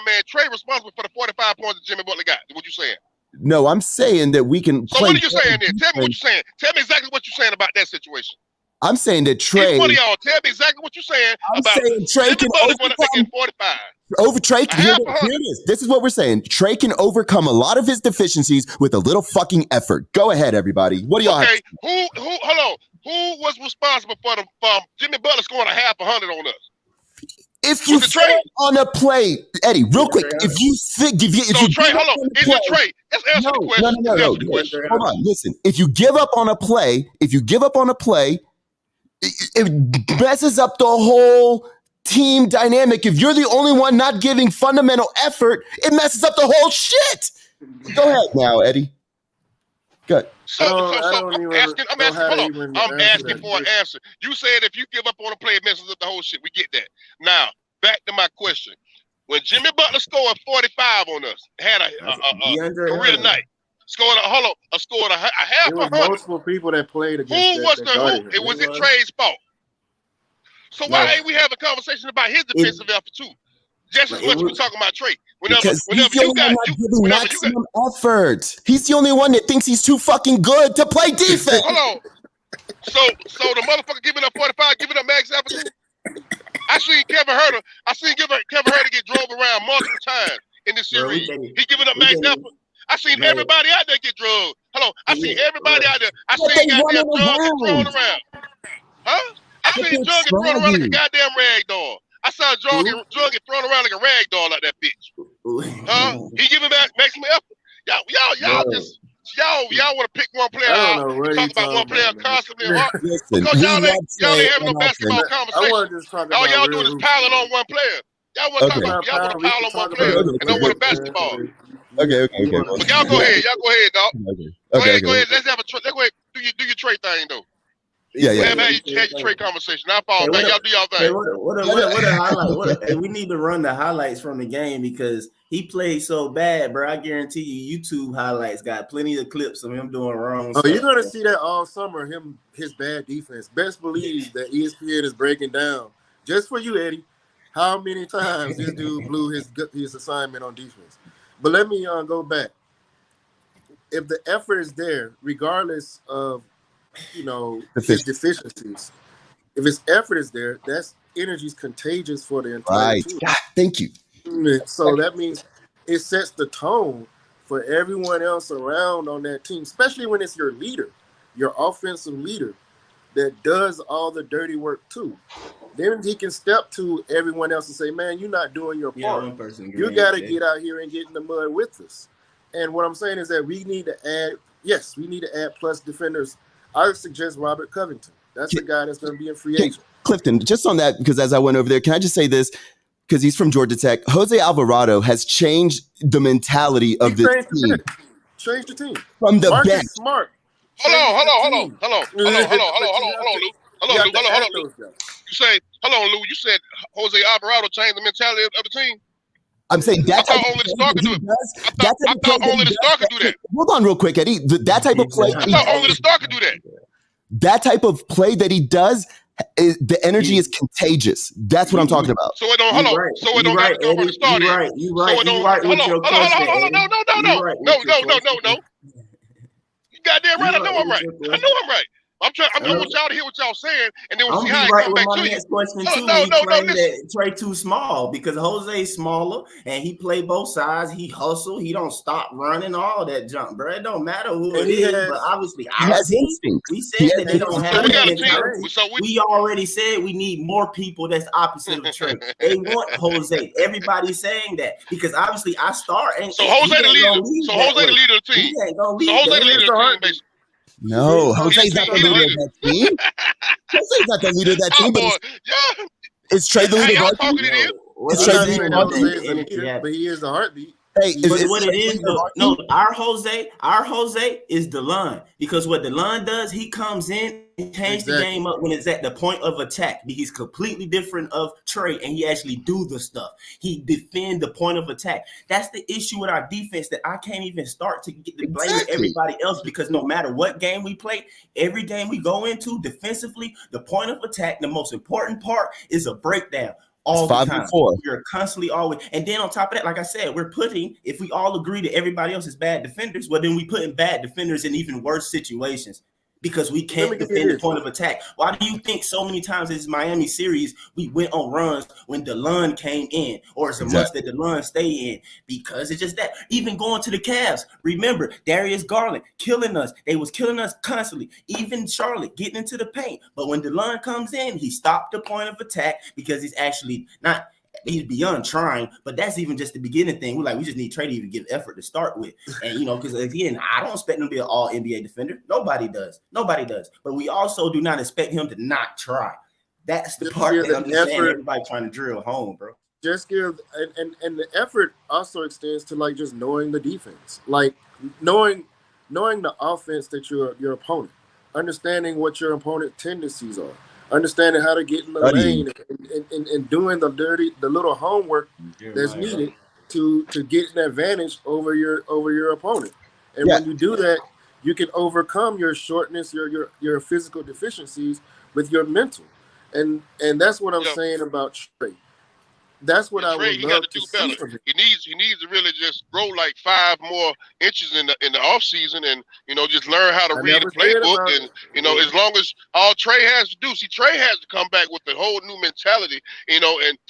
man, Trey responsible for the 45 points that Jimmy Butler got. What you saying? No, I'm saying that we can. So what are you saying then? Tell me what you're saying. Tell me exactly what you're saying about that situation. I'm saying that Trey. Each one of y'all, tell me exactly what you're saying about Trey Jimmy Butler going up there getting 45. Trey, here it is. This is what we're saying. Trey can overcome a lot of his deficiencies with a little fucking effort. Go ahead, everybody. What do y'all have? Who? Hold on. Who was responsible for Jimmy Butler scoring a half 100 on us? If you fail on a play, Eddie, real quick, if you Trey, hold on. Is it Trey? Let's answer the question. No. Hold on. Listen. If you give up on a play, it messes up the whole team dynamic. If you're the only one not giving fundamental effort, it messes up the whole shit. Go ahead now, Eddie. Good. I'm asking for an answer. You said if you give up on a play, it messes up the whole shit. We get that. Now, back to my question. When Jimmy Butler scored 45 on us, had a career night, scored a half 100. Multiple people that played against It was Trey's fault. So why ain't we having a conversation about his defensive effort too? Just as much as we talking about Trey. Whenever you got maximum effort. He's the only one that thinks he's too fucking good to play defense. Hold on. So the motherfucker giving up 45, giving up max effort too? I seen Kevin Huerter get drove around multiple times in this series. He giving up max effort. I seen everybody out there get drugged. Hold on. I seen everybody out there. I seen goddamn drugs get thrown around. Huh? I seen drugs get thrown around like a goddamn rag doll. I saw a drug get thrown around like a rag doll like that bitch. Huh? He giving back maximum effort. Y'all want to pick one player out and talk about one player constantly. Because y'all ain't having no basketball conversation. All y'all doing is piling on one player. Y'all want to pile on one player and don't want a basketball. Okay. But y'all go ahead, dog. Go ahead. Let's have do your trade thing though. Yeah. Have your trade conversation. I follow back. Y'all do y'all thing. What a highlight. We need to run the highlights from the game because he played so bad, bro. I guarantee you, YouTube highlights got plenty of clips of him doing wrong stuff. You're gonna see that all summer. His bad defense. Best believe that ESPN is breaking down just for you, Eddie. How many times this dude blew his assignment on defense? But let me go back. If the effort is there, regardless of his deficiencies, if his effort is there, that's energy is contagious for the entire team. God, thank you. So that means it sets the tone for everyone else around on that team, especially when it's your leader, your offensive leader that does all the dirty work too. Then he can step to everyone else and say, man, you're not doing your part. You got to get out here and get in the mud with us. And what I'm saying is that we need to add plus defenders. I would suggest Robert Covington. That's the guy that's going to be in free agent. Clifton, just on that, because as I went over there, can I just say this? Because he's from Georgia Tech. Jose Alvarado has changed the mentality of this team. Changed the team. From the bench. Smart. Hold on, Lou. You say, Lou. You said Jose Alvarado changed the mentality of the team. I'm saying that. I thought only the star could do it. I thought only the star could do that. Hold on, real quick, Eddie. That type of play. I thought only the star could do that. That type of play that he does, the energy is contagious. That's what I'm talking about. So it don't hold on. So it don't have to go from the start. You right with your question. No. goddamn right. I know I'm right. You're I know I'm right. I want y'all to hear what y'all saying, and then we'll see how it come back to you. Next question too. No, Listen. that Trey too small because Jose's smaller and he play both sides. He hustle. He don't stop running. All that junk, bro. It don't matter who it is, but obviously our team. We said that they don't have that mentality. We already said we need more people that's opposite of Trey. They want Jose. Everybody's saying that because obviously our star ain't. So Jose the leader. So Jose the leader of the team. So Jose the leader of the team, basically. No, Jose's not the leader of that team. Jose's not the leader of that team. But is Trey the leader of our team? Is Trey the leader of our team? But he is the heartbeat. Hey, what it is, no, our Jose is DeLon because what DeLon does, he comes in and changes the game up when it's at the point of attack. He's completely different of Trey, and he actually do the stuff. He defend the point of attack. That's the issue with our defense that I can't even start to get the blame with everybody else because no matter what game we play, every game we go into defensively, the point of attack, the most important part is a breakdown. All the time. We're constantly always, and then on top of that, like I said, we're putting, if we all agree that everybody else is bad defenders, well, then we putting bad defenders in even worse situations because we can't defend the point of attack. Why do you think so many times in this Miami series we went on runs when DeLon came in, or it's a must that DeLon stay in? Because it's just that. Even going to the Cavs, remember Darius Garland killing us. They was killing us constantly. Even Charlotte getting into the paint. But when DeLon comes in, he stopped the point of attack because he's actually not. He's beyond trying, but that's even just the beginning thing. We just need Trey to even give effort to start with. And, because again, I don't expect him to be an all NBA defender. Nobody does. But we also do not expect him to not try. That's the part that I'm just saying everybody trying to drill home, bro. Just give, and the effort also extends to just knowing the defense, knowing the offense that your opponent, understanding what your opponent tendencies are. Understanding how to get in the lane and doing the little homework that's needed to get an advantage over your opponent. And when you do that, you can overcome your shortness, your physical deficiencies with your mental. And that's what I'm saying about Trey. That's what I would love to see from him. He needs to really just grow 5 more inches in the offseason and just learn how to read the playbook and as long as all Trey has to do, Trey has to come back with a whole new mentality, and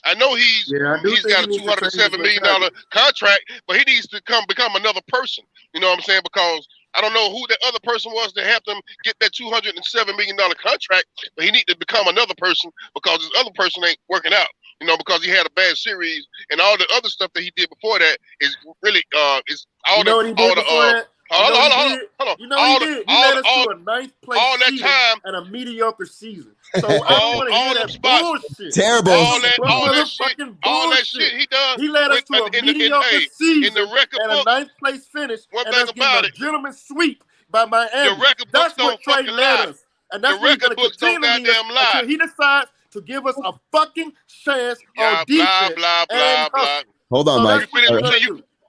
I know he's got a $207 million contract, but he needs to become another person. You know what I'm saying? Because I don't know who the other person was that helped him get that $207 million contract, but he needs to become another person because this other person ain't working out. Because he had a bad series and all the other stuff that he did before that is really is all the he led us to a 9th place season and a mediocre season. So I don't want to hear that bullshit. Terrible. All that shit he done. He led us to a mediocre season in the record and a 9th place finish. One and thing us about getting a gentleman's sweep by Miami. The record That's books what Trey don't led fucking us, and that's the what he's going record to books don't continue to goddamn lie. until he decides to give us a fucking chance on defense. Blah. Hold on, Mike.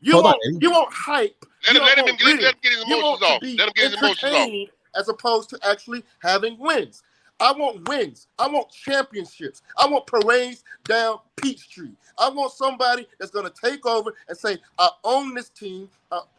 You won't hype. Let him get his emotions off. Let him get his emotions off. As opposed to actually having wins. I want wins. I want championships. I want parades down Peachtree. I want somebody that's going to take over and say, I own this team,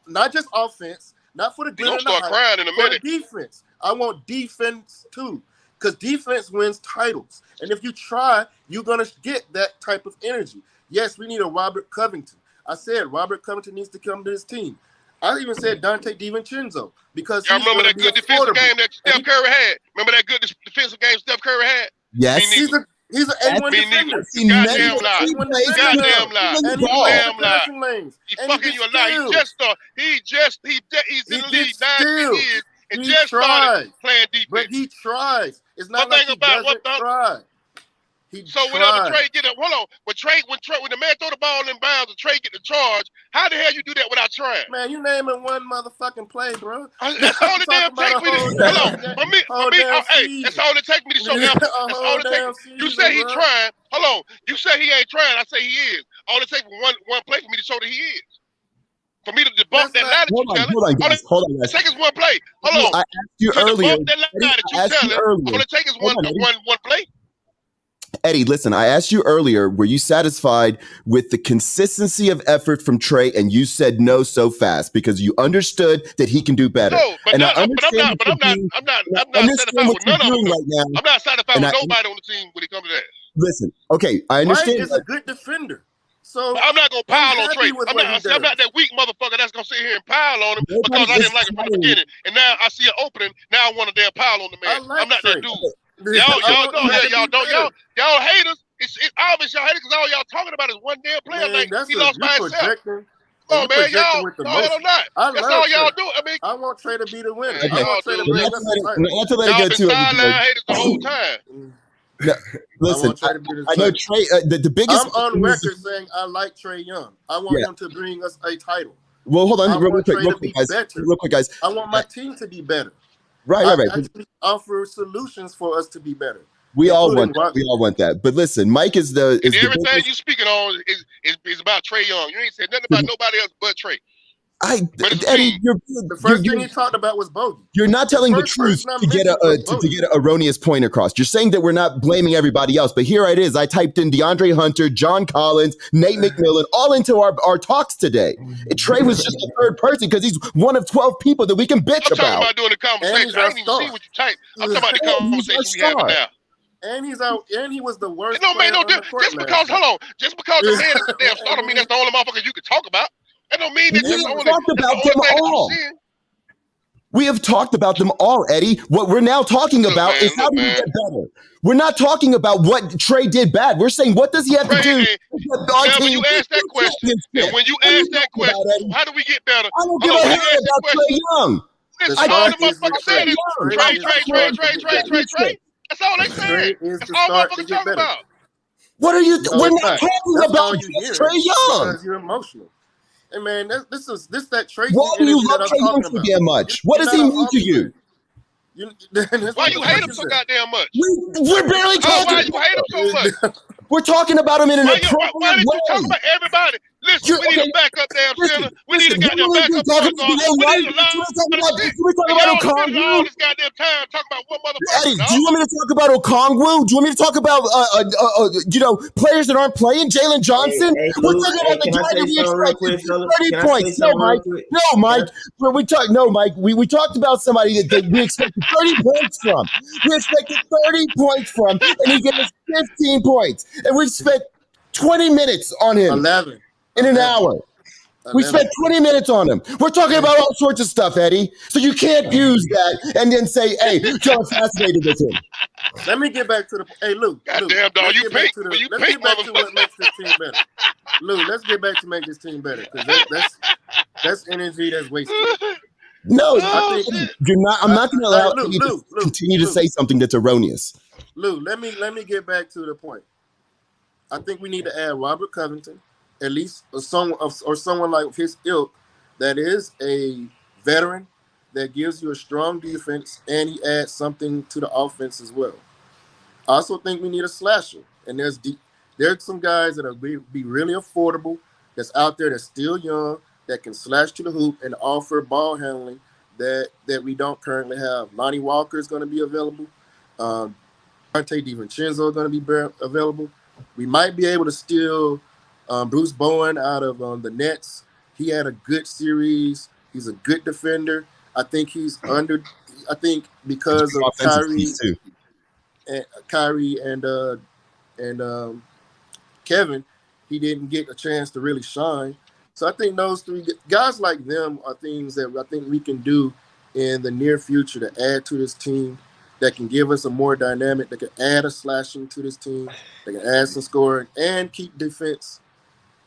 not just offense, not for the glitter and the hype, crying in a for minute. the defense. I want defense too. Because defense wins titles. And if you try, you're going to get that type of energy. Yes, we need a Robert Covington. I said Robert Covington needs to come to this team. I even said Dante DiVincenzo because y'all remember that good defensive game that Steph Curry had? Remember that good defensive game Steph Curry had? Yes. He's an A1 defender. Goddamn lie. And he goddamn lie. Lanes. He fucking you a lie. He's in the league 9 years and just started playing defense. But he tries. It's not like he doesn't try. Whenever Trey get it, hold on. When the man throw the ball in bounds and Trey get the charge, how the hell you do that without trying? Man, you naming one motherfucking play, bro. That's all it damn take me to that's all it take me to show him. That's all it take. You say he trying. Hold on. You say he ain't trying. I say he is. All it takes one play for me to show that he is. For me to debunk that lie that you telling. Hold on, guys. Take us one play. Hold on. I asked you earlier. Debunk that lie that you telling. All it takes is one play. Eddie, listen, I asked you earlier, were you satisfied with the consistency of effort from Trey? And you said no so fast because you understood that he can do better. No, but And not, I I'm understand not I satisfied understand what with you're none of doing them. right now. I'm not satisfied And with nobody on the team when it comes to that. listen, okay, I Mike understand. is a good defender. So But I'm not gonna pile on Trey. happy with what he does. I'm not that weak motherfucker that's gonna sit here and pile on him Nobody because I is didn't like him from the piling. beginning. And now I see an opening. Now I want to damn pile on the man. I like I'm not Trey. that dude. Y'all haters. It's obvious y'all haters because all y'all talking about is one damn player. Man, like he lost by himself. Projecting. Come on, man, y'all. With the No, hell not. That's all y'all do. I mean, I want Trey to be the winner. Okay. I want Trey to bring us a title. Not to let it y'all go been too sideline haters the whole time. No, listen, I know Trey. The biggest. I'm on record saying I like Trey Young. I want him to bring us a title. Well, hold on, real quick, guys. I want my team to be better. Right. I actually offer solutions for us to be better. We all want that. But listen, Mike is everything you speaking on is about Trey Young. You ain't said nothing about nobody else but Trey. Eddie, the first thing he talked about was bogey. You're not telling the truth to get an erroneous point across. You're saying that we're not blaming everybody else, but here it is. I typed in DeAndre Hunter, John Collins, Nate McMillan, all into our talks today. Trey was just a third person because he's one of 12 people that we can bitch I'm talking about. about doing the conversation. I didn't even see what you typed. I'm talking about the conversation we having now. And he's out, and he was the worst. It don't make no difference. Just because the man is a damn starter, mean that's the only motherfucker you can talk about. That don't mean that that's the only thing that you're seeing. We have talked about them all, Eddie. What we're now talking about is how do we get better. We're not talking about what Trey did bad. We're saying what does he have to do? When you ask that question, how do we get better? I don't give a hell about Trey Young. Listen, all the motherfuckers saying is Trey. That's all they saying. That's all motherfuckers talking about. What are you? We're not talking about Trey Young. Because you're emotional. Hey man, this that Trey. Why do you love Trey Young so damn much? What does he mean to you? Why you hate him so goddamn much? We're barely talking. Why you hate him so much? We're talking about him in an appropriate why did way. you talk about everybody? Listen, we need a backup damn center. We need a goddamn backup point guard. We need a y'all spending all this goddamn time talking about one motherfucker. Eddie, do you want me to talk about Okongwu? Do you want me to talk about players that aren't playing? Jalen Johnson? We're talking about the guy that we expected 30 points. No, Mike. Mike. We talked about somebody that we expected 30 points from. We expected 30 points from, and he gave us 15 points. And we spent 20 minutes on him. 11. In an hour. 11. We spent 20 minutes on him. We're talking about all sorts of stuff, Eddie. So you can't use that and then say, hey, John's fascinated with him. Let me get back to the Luke. Goddamn, dog, you pink. Let's get back to what makes this team better. Luke, let's get back to make this team better. Because that's energy that's wasted. No, you're not. I'm not going to allow you to continue to say something that's erroneous. Luke, let me get back to the point. I think we need to add Robert Covington, at least someone like his ilk that is a veteran that gives you a strong defense, and he adds something to the offense as well. I also think we need a slasher, and there's some guys that are be really affordable that's out there that's still young that can slash to the hoop and offer ball handling that we don't currently have. Lonnie Walker is going to be available. Dante DiVincenzo is going to be available. We might be able to steal Bruce Bowen out of the Nets. He had a good series. He's a good defender. I think because of Kyrie and Kevin, he didn't get a chance to really shine. So I think those three guys like them are things that I think we can do in the near future to add to this team that can give us a more dynamic, that can add a slashing to this team, that can add some scoring and keep defense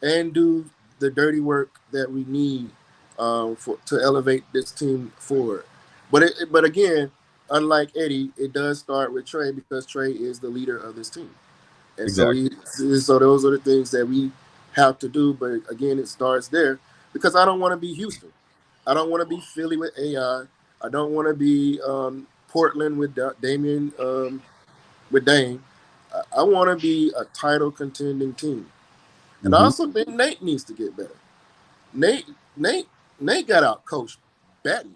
and do the dirty work that we need to elevate this team forward. But again, unlike Eddie, it does start with Trey because Trey is the leader of this team. And exactly. So those are the things that we have to do. But again, it starts there because I don't want to be Houston. I don't want to be Philly with AI. I don't want to be Portland with Dame. I want to be a title contending team. And I also think Nate needs to get better. Nate got out coached badly.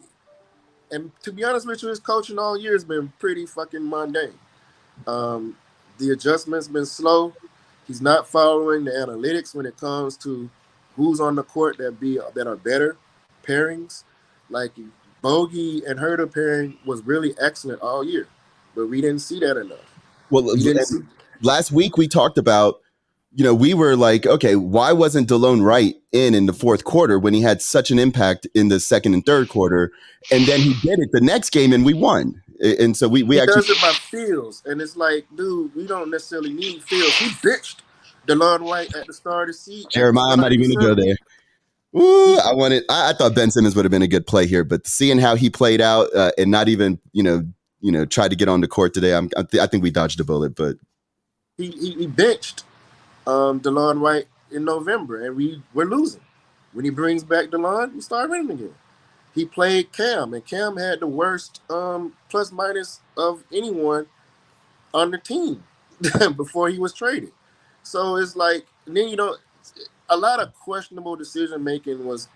And to be honest with you, his coaching all year has been pretty fucking mundane. the adjustment's been slow. He's not following the analytics when it comes to who's on the court that are better pairings. Like Bogey and Herder pairing was really excellent all year, but we didn't see that enough. Well, We didn't see. last week we talked about, we were like, okay, why wasn't DeLone Wright in the fourth quarter when he had such an impact in the second and third quarter? And then he did it the next game and we won. And so we He actually does it by Fields, and it's like, dude, we don't necessarily need Fields. He bitched DeLon White at the start of the season. Jeremiah, I'm not even going to go there. Ooh, I thought Ben Simmons would have been a good play here, but seeing how he played out and not even, tried to get on the court today, I think we dodged a bullet, but he benched DeLon White in November, and we're losing. When he brings back DeLon, we start winning again. He played Cam, and Cam had the worst plus minus of anyone on the team before he was traded. So it's like, and then a lot of questionable decision making was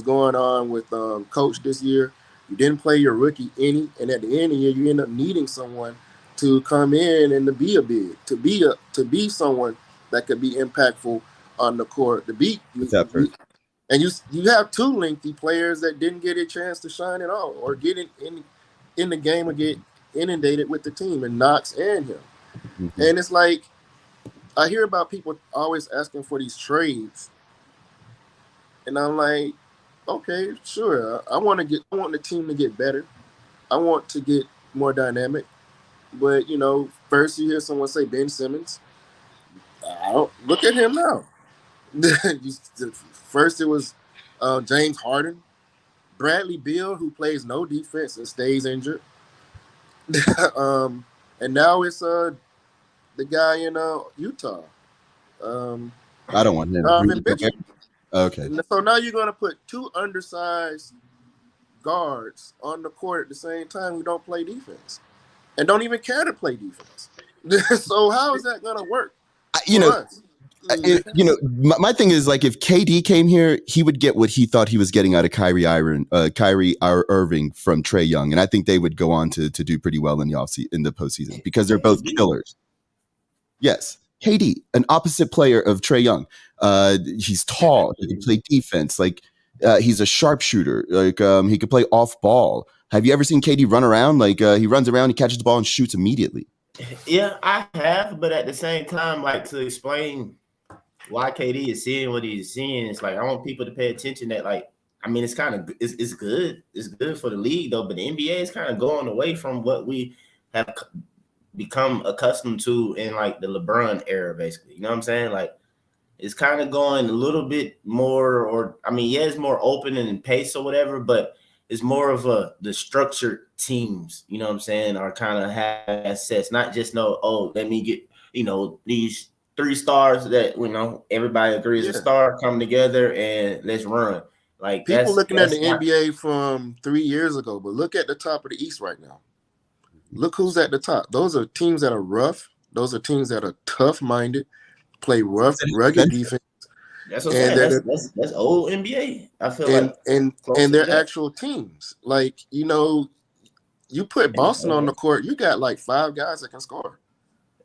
going on with coach this year. You didn't play your rookie any, and at the end of the year, you end up needing someone to come in and to be a big, to be someone that could be impactful on the court. And you have two lengthy players that didn't get a chance to shine at all, or get in the game, or get inundated with the team, and Knox and him. Mm-hmm. And it's like, I hear about people always asking for these trades, and I'm like, okay, sure. I want the team to get better. I want to get more dynamic. But first you hear someone say Ben Simmons. Look at him now. First it was James Harden, Bradley Beal, who plays no defense and stays injured, and now it's the guy in Utah. I don't want him. Okay. So now you're going to put two undersized guards on the court at the same time who don't play defense and don't even care to play defense. So how is that going to work? My thing is, like, if KD came here, he would get what he thought he was getting out of Kyrie Irving from Trae Young, and I think they would go on to do pretty well in the postseason because they're both killers. Yes, KD, an opposite player of Trae Young. He's tall. He can play defense. Like, he's a sharpshooter. Like, he could play off ball. Have you ever seen KD run around? Like, he runs around, he catches the ball and shoots immediately. Yeah, I have, but at the same time, like, to explain why KD is seeing what he's seeing, it's like I want people to pay attention that, like, I mean, it's kind of it's good. It's good for the league though, but the NBA is kind of going away from what we have become accustomed to in like the LeBron era, basically. You know what I'm saying? Like, it's kind of going a little bit more, or I mean, yeah, it's more open and in pace or whatever, but it's more of the structured teams, you know what I'm saying, are kind of have assets, not just let me get, these 3 stars that, everybody agrees a star, come together and let's run. Like, people looking at the NBA from 3 years ago, but look at the top of the East right now. Look who's at the top. Those are teams that are rough. Those are teams that are tough-minded, play rough, rugged defense. That's what I'm saying. That's old NBA. I feel and they're actual teams. Like, you put Boston on the court, you got like 5 guys that can score.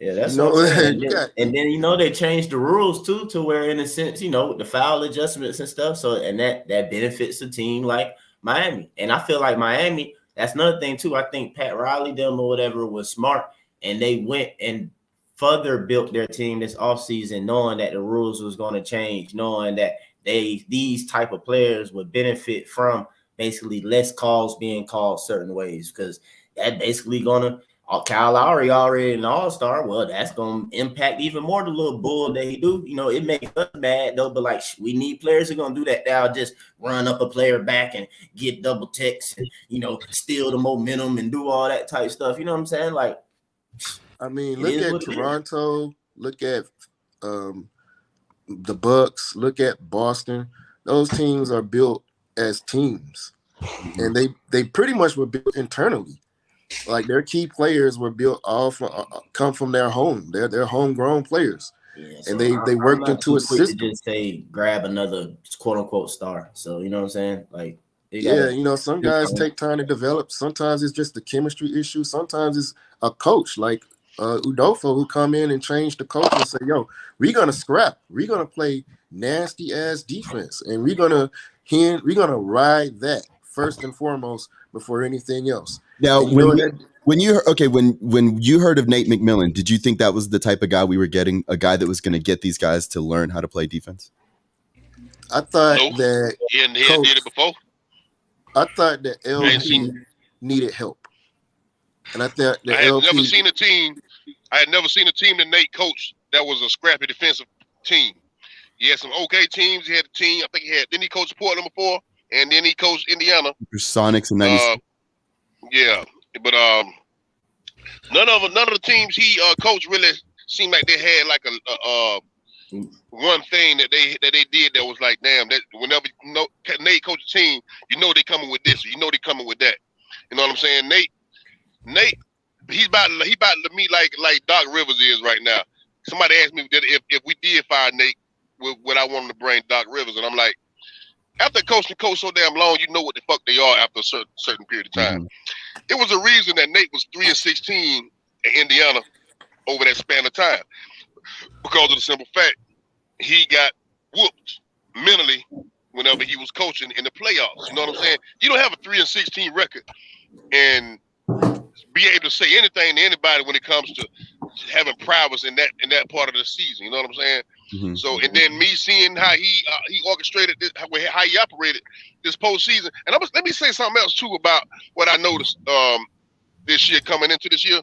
Yeah, that's what I'm saying. And then they changed the rules too, to where, in a sense, with the foul adjustments and stuff. So, and that benefits a team like Miami. And I feel like Miami, that's another thing too. I think Pat Riley, them or whatever, was smart, and they went and further built their team this offseason, knowing that the rules was going to change, knowing that these type of players would benefit from basically less calls being called certain ways, because that basically going to Kyle Lowry already an all-star. Well, that's going to impact even more the little bull that he do. It makes us mad though, but like, we need players who are going to do that. They'll just run up a player back and get double techs and, steal the momentum and do all that type stuff. You know what I'm saying? Like, I mean, look at Toronto, look at the Bucks, look at Boston. Those teams are built as teams, and they pretty much were built internally. Like, their key players were built come from their home. They're homegrown players, and they worked into a system. To just say grab another quote unquote star. So you know what I'm saying? Like, some guys take time to develop. Sometimes it's just a chemistry issue. Sometimes it's a coach. Like, Udolfo, who come in and change the culture and say, yo, we're gonna scrap. We're gonna play nasty ass defense, and we're gonna ride that first and foremost before anything else. Now, And you know that. when you heard of Nate McMillan, did you think that was the type of guy we were getting, a guy that was going to get these guys to learn how to play defense? I thought No, that he hadn't Coach, did it before. I thought that ain't LP seen- needed help, and I thought that I had LP. never seen a team. I had never seen a team that Nate coached that was a scrappy defensive team. He had some okay teams. He had a team. I think then he coached Portland before, and then he coached Indiana. Sonics and 96. Yeah, but none of the teams he coached really seemed like they had like a one thing that they did that was like, damn, that whenever Nate coach a team, you know they coming with this, or you know they coming with that. You know what I'm saying? Nate, he's about to me like Doc Rivers is right now. Somebody asked me that if we did fire Nate, would I want him to bring Doc Rivers, and I'm like, after coaching coach so damn long, you know what the fuck they are after a certain period of time. Mm-hmm. It was a reason that Nate was 3-16 in Indiana over that span of time, because of the simple fact he got whooped mentally whenever he was coaching in the playoffs. You know what I'm saying? You don't have a 3-16 record and be able to say anything to anybody when it comes to having prowess in that part of the season. You know what I'm saying? Mm-hmm. So, and then me seeing how he orchestrated this, how he operated this postseason. And let me say something else too about what I noticed this year, coming into this year.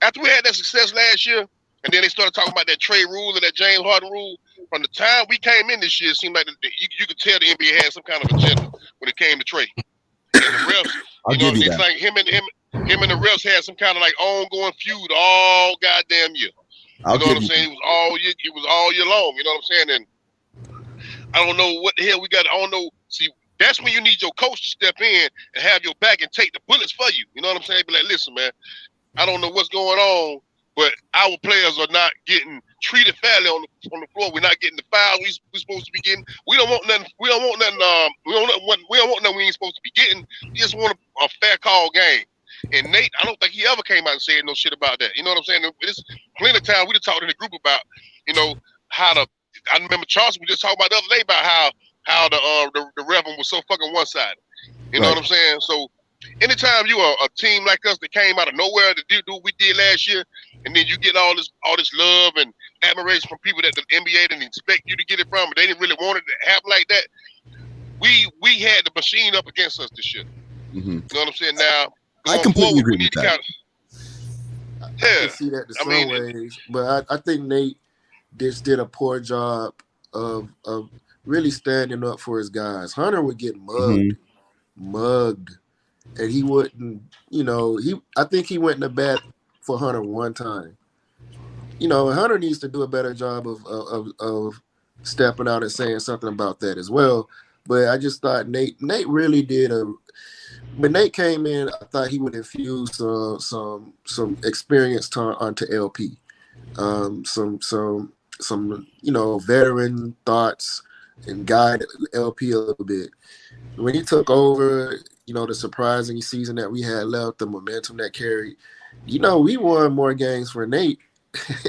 After we had that success last year, and then they started talking about that trade rule and that James Harden rule. From the time we came in this year, it seemed like you could tell the NBA had some kind of agenda when it came to trade. And the refs, it's like him and the refs had some kind of like ongoing feud all goddamn year. You know what I'm saying? It was all year long. You know what I'm saying? And I don't know what the hell we got. I don't know. See, that's when you need your coach to step in and have your back and take the bullets for you. You know what I'm saying? Be like, listen, man, I don't know what's going on, but our players are not getting treated fairly on the floor. We're not getting the fouls we're supposed to be getting. We don't want nothing. We don't want nothing. We don't want nothing we ain't supposed to be getting. We just want a fair call game. And Nate, I don't think he ever came out and said no shit about that. You know what I'm saying? It's plenty of time we just talked in the group about, I remember Chauncey, we just talked about the other day about how the Reverend was so fucking one-sided. You know what I'm saying? So anytime you are a team like us that came out of nowhere to do what we did last year, and then you get all this love and admiration from people that the NBA didn't expect you to get it from, but they didn't really want it to happen like that. We had the machine up against us this year. Mm-hmm. You know what I'm saying? Now, I completely agree with that. I can see that some ways, but I think Nate just did a poor job of really standing up for his guys. Hunter would get mugged, and he wouldn't. I think he went in the bat for Hunter one time. Hunter needs to do a better job of stepping out and saying something about that as well. But I just thought Nate really did When Nate came in, I thought he would infuse some experience onto LP, some veteran thoughts, and guide LP a little bit. When he took over, the surprising season that we had left, the momentum that carried, we won more games for Nate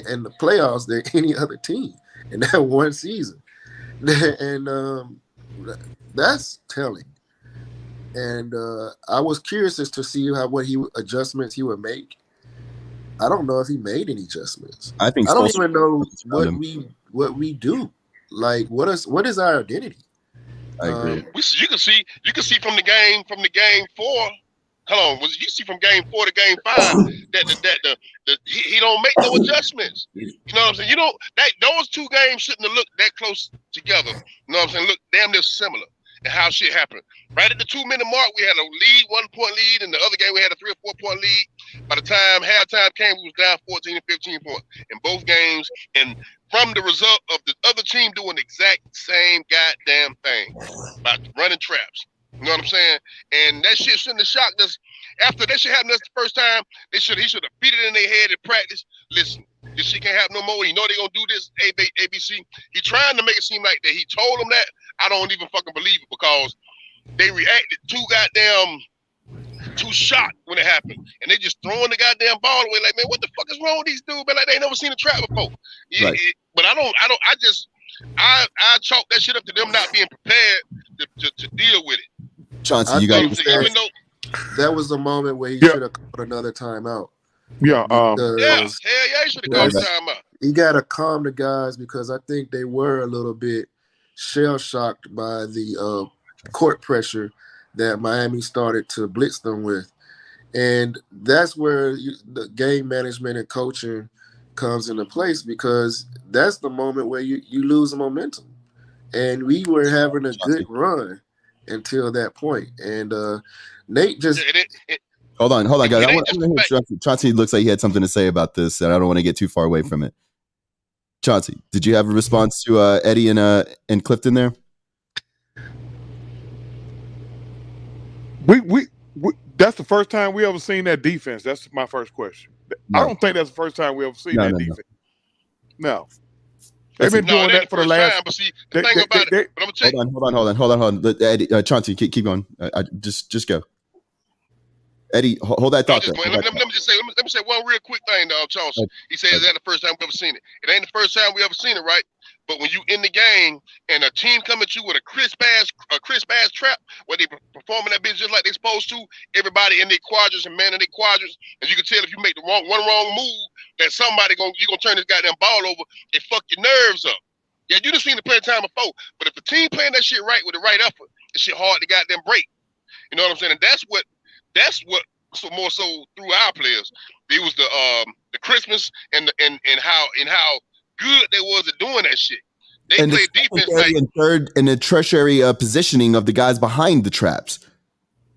in the playoffs than any other team in that one season, and that's telling. And I was curious as to see what adjustments he would make. I don't know if he made any adjustments. I don't even know what we do. Like, what is our identity? I agree. You can see from the game 4. Hold on, you see from game 4 to game 5 that he don't make no adjustments. You know what I'm saying? Those two games shouldn't have looked that close together. You know what I'm saying? Look damn near similar. And how shit happened. Right at the 2-minute mark, we had a 1-point lead. In the other game, we had a 3 or 4-point lead. By the time halftime came, we was down 14 and 15 points in both games. And from the result of the other team doing the exact same goddamn thing, about running traps. You know what I'm saying? And that shit shouldn't have shocked us. After that shit happened to us the first time, he should have beat it in their head in practice. Listen, this shit can't happen no more. You know they gonna do this, ABC. He trying to make it seem like that he told them that. I don't even fucking believe it, because they reacted too too shocked when it happened, and they just throwing the goddamn ball away. Like, man, what the fuck is wrong with these dudes? Man, like they ain't never seen a trap before. Right. But I chalk that shit up to them not being prepared to deal with it. Chauncey, I you got think to Even though, that was the moment where he Yeah. should have called another timeout. Yeah. Because hell yeah, he should have called the timeout. he got to calm the guys because I think they were a little bit shell-shocked by the court pressure that Miami started to blitz them with. And that's where the game management and coaching comes into place, because that's the moment where you lose the momentum. And we were having a good run until that point. And Nate just... Hold on, guys. I want just to hear Chauncey looks like he had something to say about this, and I don't want to get too far away from it. Chauncey, did you have a response to Eddie and Clifton there? We that's the first time we ever seen that defense. That's my first question. No. I don't think that's the first time we ever seen that defense. No. They've Listen, been doing that for the last. Time, but see, the thing about it. But I'm gonna tell you. Hold on. Eddie, Chauncey, keep going. Just go. Eddie, hold that thought. Let me say one real quick thing, Chauncey. He said, "Is that the first time we ever seen it?" It ain't the first time we ever seen it, right? But when you in the game and a team come at you with a crisp ass trap, where they performing that bitch just like they supposed to, everybody in their quadrants and man in their quadrants, and you can tell if you make the wrong move, that somebody you gonna turn this goddamn ball over and fuck your nerves up. Yeah, you just seen it plenty of time before. But if a team playing that shit right with the right effort, it's shit hard to goddamn break. You know what I'm saying? And that's what so more so through our players. It was the Christmas and how good they was at doing that shit. They and played the defense secondary and third and the tertiary positioning of the guys behind the traps.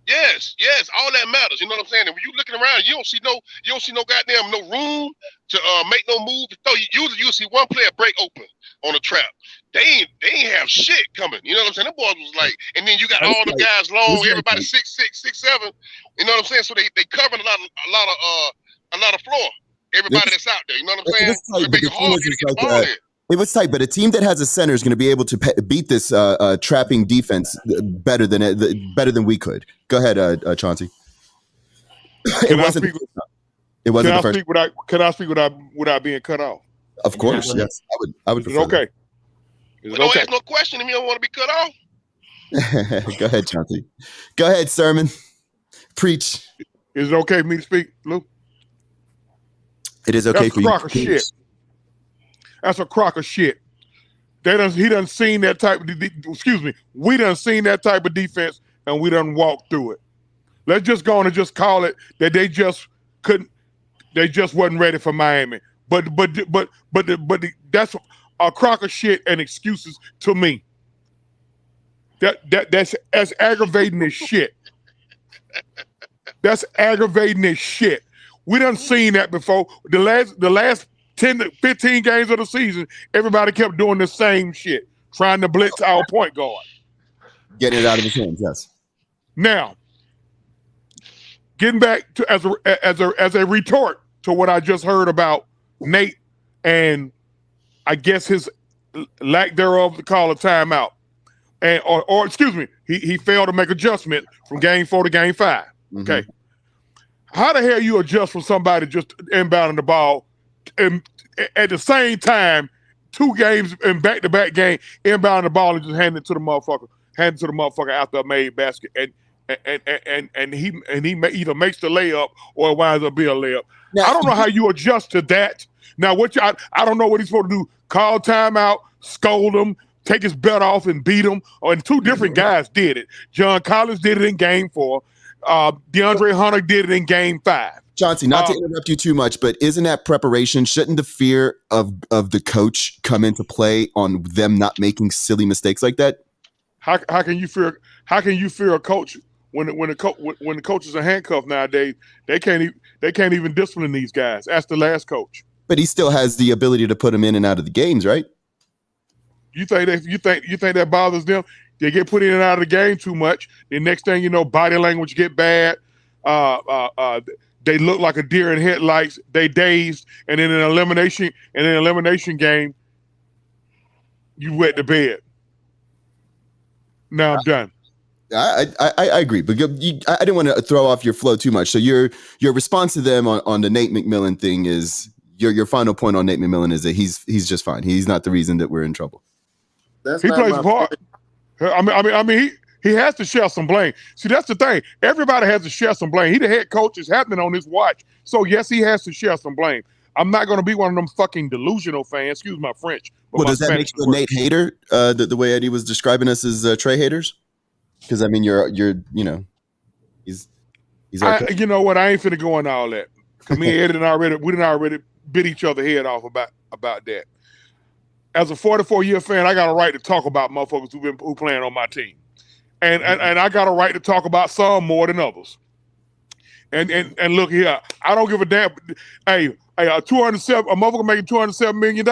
Yes, all that matters. You know what I'm saying? And when you looking around, you don't see no goddamn no room to make no move. Usually you'll see one player break open on a trap. They ain't have shit coming. You know what I'm saying? Them boys was like, and then you got all the guys long, everybody 6'6", 6'7". You know what I'm saying? So they covering a lot of floor. Everybody that's out there. You know what I'm saying? So it make it hard to get the ball in. It was tight, but a team that has a center is going to be able to beat this trapping defense better than we could. Go ahead, Chauncey. Can I speak without being cut off? Of course, yes. I would. Is it okay? Is it Don't okay? ask no question if you don't want to be cut off. Go ahead, Chauncey. Go ahead, Sermon. Preach. Is it okay for me to speak, Lou? It is okay for you. That's a crock of shit. That's a crock of shit. He done seen that type of we done seen that type of defense and we done walked through it. Let's just go on and just call it that they just wasn't ready for Miami. But that's a crock of shit and excuses to me. That's aggravating as shit. That's aggravating as shit. We done seen that before. The last 10 to 15 games of the season, everybody kept doing the same shit, trying to blitz our point guard. Get it out of his hands, yes. Now, getting back to as a retort to what I just heard about Nate and I guess his lack thereof to call a timeout. And or excuse me, he failed to make adjustment from game 4 to game 5. Okay. Mm-hmm. How the hell you adjust from somebody just inbounding the ball and at the same time, 2 games in back-to-back game, inbounding the ball and just hand it to the motherfucker after a made basket, and he either makes the layup or it winds up being a layup. Now, I don't know how you adjust to that. Now, I don't know what he's supposed to do. Call timeout, scold him, take his belt off and beat him. And 2 different guys did it. John Collins did it in game 4. DeAndre Hunter did it in game 5. Chauncey, not to interrupt you too much, but isn't that preparation? Shouldn't the fear of the coach come into play on them not making silly mistakes like that? How can you fear a coach when the coaches are handcuffed nowadays? They can't even discipline these guys. Ask the last coach. But he still has the ability to put them in and out of the games, right? You think that bothers them? They get put in and out of the game too much. The next thing you know, body language get bad. They look like a deer in headlights. They dazed, and in an elimination game, you wet the bed. Now I'm done. I agree, but I didn't want to throw off your flow too much. So your response to them on the Nate McMillan thing is your final point on Nate McMillan is that he's just fine. He's not the reason that we're in trouble. That's He not plays my a part. I mean, he has to share some blame. See, that's the thing. Everybody has to share some blame. He the head coach. Is happening on his watch. So yes, he has to share some blame. I'm not going to be one of them fucking delusional fans. Excuse my French. But Well, does that make you a Nate hater? The way Eddie was describing us as Trey haters? Because I mean, you're he's you know what? I ain't finna go into all that. Cause me and Eddie didn't already bit each other head off about that. As a 44-year fan, I got a right to talk about motherfuckers who playing on my team, and I got a right to talk about some more than others. And look here, I don't give a damn. Hey, a motherfucker making $207 million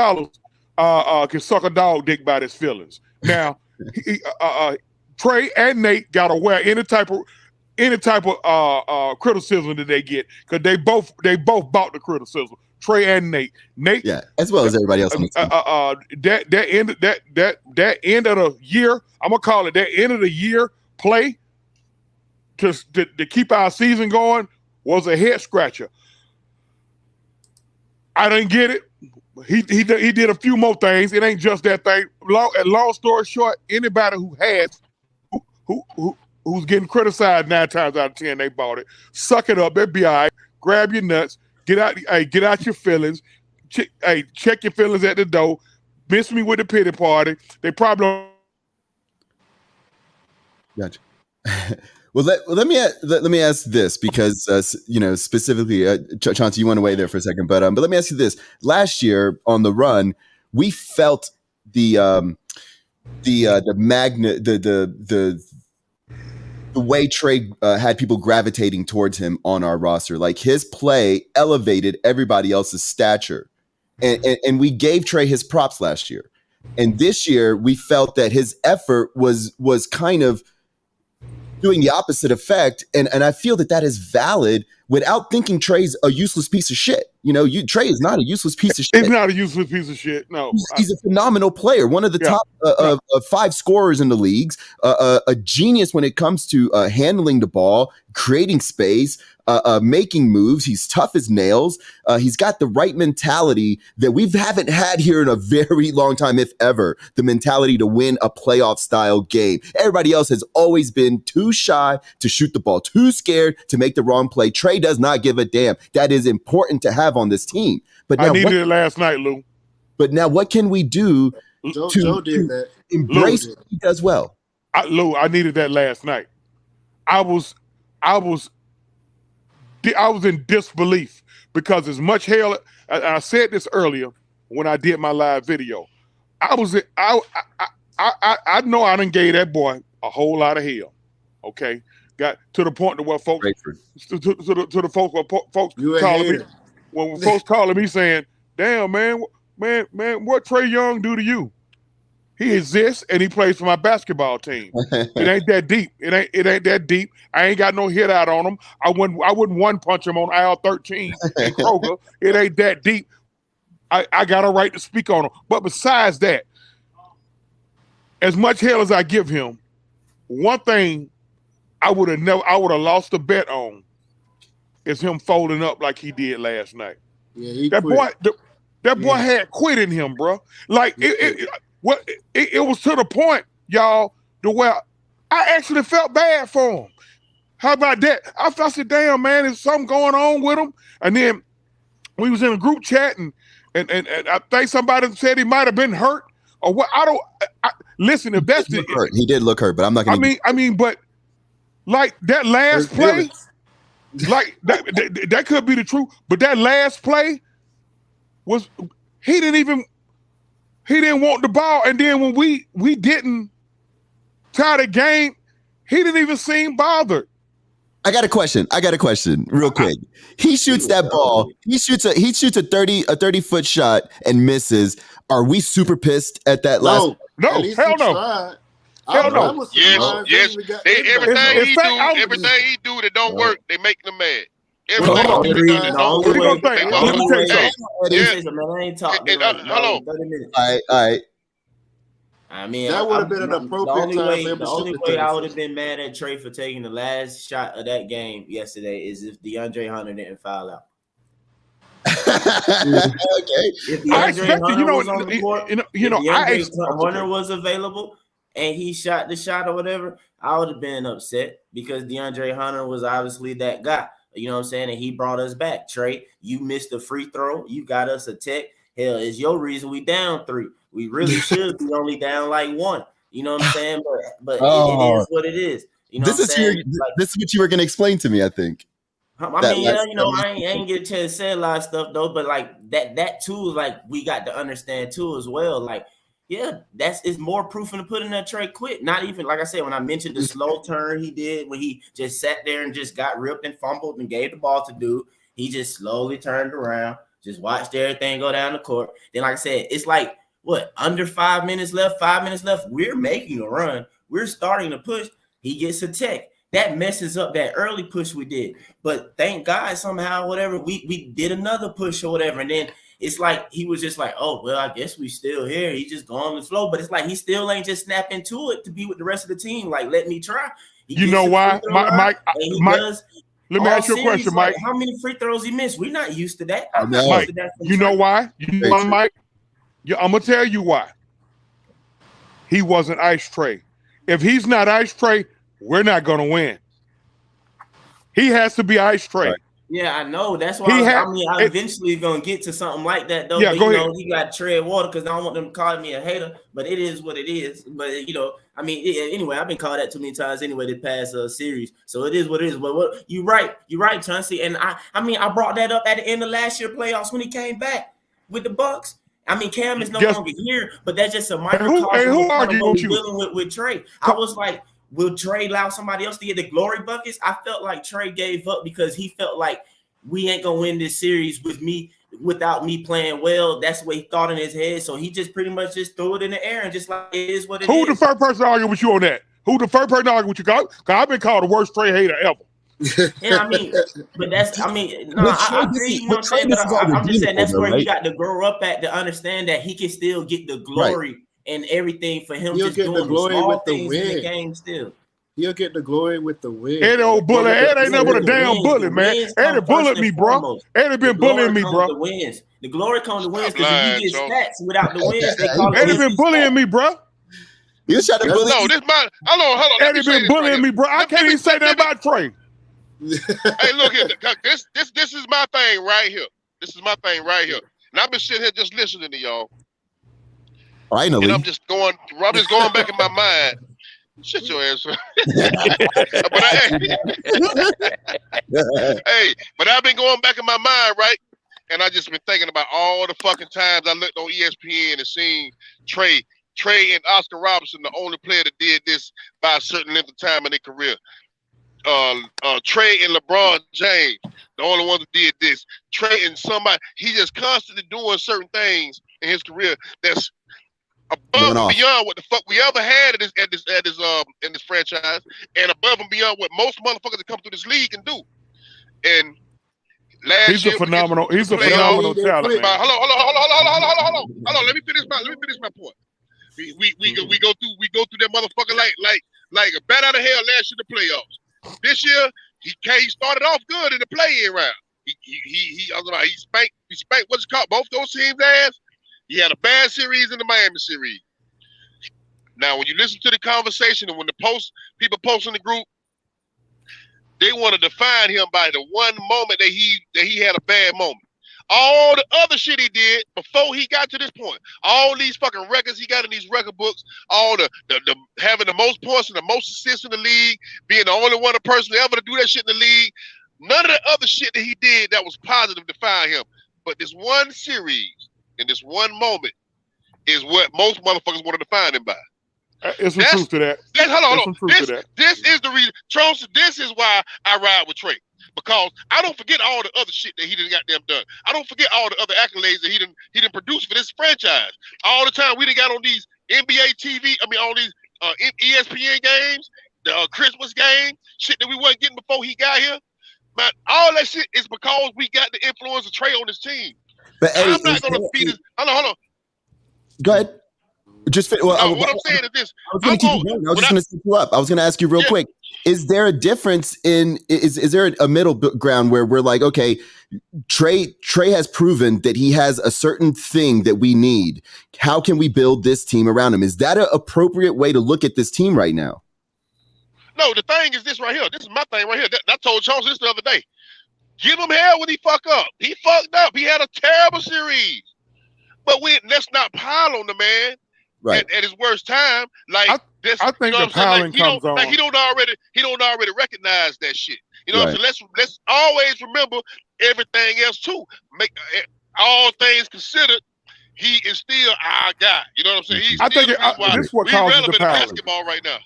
can suck a dog dick by his feelings. Now, Trey and Nate gotta wear any type of criticism that they get, because they both bought the criticism. Trey and Nate, yeah, as well as everybody else on the team. That end of the year, I'm gonna call it that end of the year play to keep our season going was a head scratcher. I didn't get it. He did a few more things. It ain't just that thing. Long story short, anybody who's getting criticized 9 times out of 10, they bought it. Suck it up. They'll be all right. Grab your nuts. Get out your feelings. Check your feelings at the door. Miss me with the pity party. They probably don't. Gotcha. Well, let me ask this, because specifically, Chauncey, you went away there for a second, but let me ask you this. Last year on the run, we felt the way Trey had people gravitating towards him on our roster. Like, his play elevated everybody else's stature, and we gave Trey his props last year. And this year, we felt that his effort was kind of doing the opposite effect, and I feel that is valid without thinking Trey's a useless piece of shit. Trey is not a useless piece of shit. He's not a useless piece of shit. No, he's a phenomenal player, one of the top of 5 scorers in the leagues, a genius when it comes to handling the ball, creating space, making moves. He's tough as nails. He's got the right mentality that we haven't had here in a very long time, if ever. The mentality to win a playoff style game. Everybody else has always been too shy to shoot the ball, too scared to make the wrong play. Trey does not give a damn. That is important to have on this team. But now, I needed it last night, Lou. But now, what can we do Joe did that. Embrace what he does well? Lou, I needed that last night. I was in disbelief, because as much hell, I said this earlier when I did my live video, I know I done gave that boy a whole lot of hell. Okay, got to the point to where folks to the folks calling me, when folks calling me saying, "Damn, man, what Trey Young do to you?" He exists and he plays for my basketball team. It ain't that deep. It ain't that deep. I ain't got no hit out on him. I wouldn't one punch him on aisle 13 in Kroger. It ain't that deep. I got a right to speak on him. But besides that, as much hell as I give him, one thing I would have lost a bet on is him folding up like he did last night. Yeah, that boy had quit in him, bro. Like it was to the point, y'all, to where I actually felt bad for him. How about that? I said, damn, man, is something going on with him? And then we was in a group chat, and I think somebody said he might have been hurt or what. Listen, if that's he did look hurt, but I'm not gonna. I mean, but like that last play, like that could be the truth. But that last play was he didn't want the ball, and then when we didn't tie the game, he didn't even seem bothered. I got a question real quick. He shoots that ball. He shoots a 30-foot shot and misses. Are we super pissed at that last? No, hell no. Hell no. Yes. Everything he do that don't work, they make them mad. Everything Hold on, he do that don't work, Hold they make them mad. on. I ain't talking. Hold on. All 30 minutes. All right. I mean, that would have been an appropriate time for him the to only shoot way the I would have been mad at Trey for taking the last shot of that game yesterday is if DeAndre Hunter didn't foul out. Okay. If I DeAndre expected, Hunter was on the court, Hunter Hunter was available and he shot the shot or whatever, I would have been upset because DeAndre Hunter was obviously that guy. You know what I'm saying? And he brought us back. Trey, you missed a free throw. You got us a tech. Hell, it's your reason we down 3. We really should be only down like 1. You know what I'm saying? But it is what it is. You know this what I'm saying? This is what you were going to explain to me, I think. I mean, yeah, you know, I ain't get a chance to say a lot of stuff though, but like that too, like we got to understand too as well. Like, yeah, it's more proof in the pudding that Trey quit. Not even like I said when I mentioned the slow turn he did when he just sat there and just got ripped and fumbled and gave the ball to dude. He just slowly turned around, just watched everything go down the court. Then, like I said, it's like what under 5 minutes left. We're making a run. We're starting to push. He gets a tech. That messes up that early push we did. But thank God somehow, whatever, we did another push or whatever. And then it's like he was just like, oh, well, I guess we still here. He just going with the flow. But it's like he still ain't just snap into it to be with the rest of the team. Like, let me try. You know why? Mike, let me ask you a question, Mike. Like, how many free throws he missed? We're not used to that. I'm not used to that. You know why? You know why, Mike? I'm going to tell you why. He wasn't Ice Trey. If he's not Ice Trey, we're not going to win. He has to be Ice Trey. Right. Yeah, I know. That's why I'm eventually going to get to something like that, though. Yeah, but, he got to tread water because I don't want them to call me a hater, but it is what it is. But, you know, I mean, anyway, I've been called that too many times anyway this past series. So it is what it is. But you're right, Chauncey. And I mean, I brought that up at the end of last year playoffs when he came back with the Bucks. I mean, Cam is no longer here, but that's just a microcosm of what we're dealing with Trey. I was like, will Trey allow somebody else to get the glory buckets? I felt like Trey gave up because he felt like we ain't gonna win this series without me playing well. That's what he thought in his head. So he just pretty much just threw it in the air and just like it is what it is. Who the first person to argue with you on that? Who the first person to argue with you? Because I've been called the worst Trey hater ever. Yeah, I mean, but I agree, you know what I'm saying? But I'm just saying that's where he got to grow up at to understand that he can still get the glory and everything for him just doing the glory with the win in the game still. He'll get the glory with the win. Eddie old bully. Eddie ain't never a damn bully, man. Eddie bullied me, bro. Eddie been bullying me, bro. The glory comes to wins because if you get stats without the wins, they call it. Eddie been bullying me, bro. You trying to bully? No, this my. Hold on. Eddie been bullying me, bro. I can't even say that about Trey. Hey, look here. This is my thing right here. This is my thing right here. And I've been sitting here just listening to y'all. Finally. And I'm just going back in my mind. Shut your ass up. But I've been going back in my mind, right? And I just been thinking about all the fucking times I looked on ESPN and seen Trey and Oscar Robertson, the only player that did this by a certain length of time in their career. Trey and LeBron James, the only ones that did this. Trey and somebody, he just constantly doing certain things in his career that's above and beyond what the fuck we ever had in this franchise, and above and beyond what most motherfuckers that come through this league can do. And he's a phenomenal talent. Hold on. Let me finish my point. We go through that motherfucker like a bat out of hell last year in the playoffs. This year he started off good in the play-in round. He spanked what's it called, both those teams' ass. He had a bad series in the Miami series. Now, when you listen to the conversation and when people post in the group, they want to define him by the one moment that he had a bad moment. All the other shit he did before he got to this point, all these fucking records he got in these record books, all the having the most points and the most assists in the league, being the only one person ever to do that shit in the league, none of the other shit that he did that was positive define him. But this one series and this one moment is what most motherfuckers want to define him by. It's some truth to that. Hold on. This is the reason, Chauncey. This is why I ride with Trey. Because I don't forget all the other shit that he done goddamn done. I don't forget all the other accolades that he done produced for this franchise. All the time we done got on these NBA TV, all these ESPN games, the Christmas game, shit that we wasn't getting before he got here. Man, all that shit is because we got the influence of Trey on this team. But Eddie, I'm not gonna feed this. Hold on. Go ahead. Just No, what I'm saying is this. I was going to keep you going. I was just going to set you up. I was going to ask you real quick. Is there a difference in is there a middle ground where we're like, okay, Trey has proven that he has a certain thing that we need. How can we build this team around him? Is that an appropriate way to look at this team right now? No, the thing is this right here. This is my thing right here. I told Chauncey this the other day. Give him hell when he fuck up. He fucked up. He had a terrible series. But let's not pile on the man at his worst time. Like I think the piling comes on. Like he don't already recognize that shit. You know what I'm saying? Let's always remember everything else too. Make all things considered, he is still our guy. You know what I'm saying? He's I think this is what causes the piling. Basketball right now.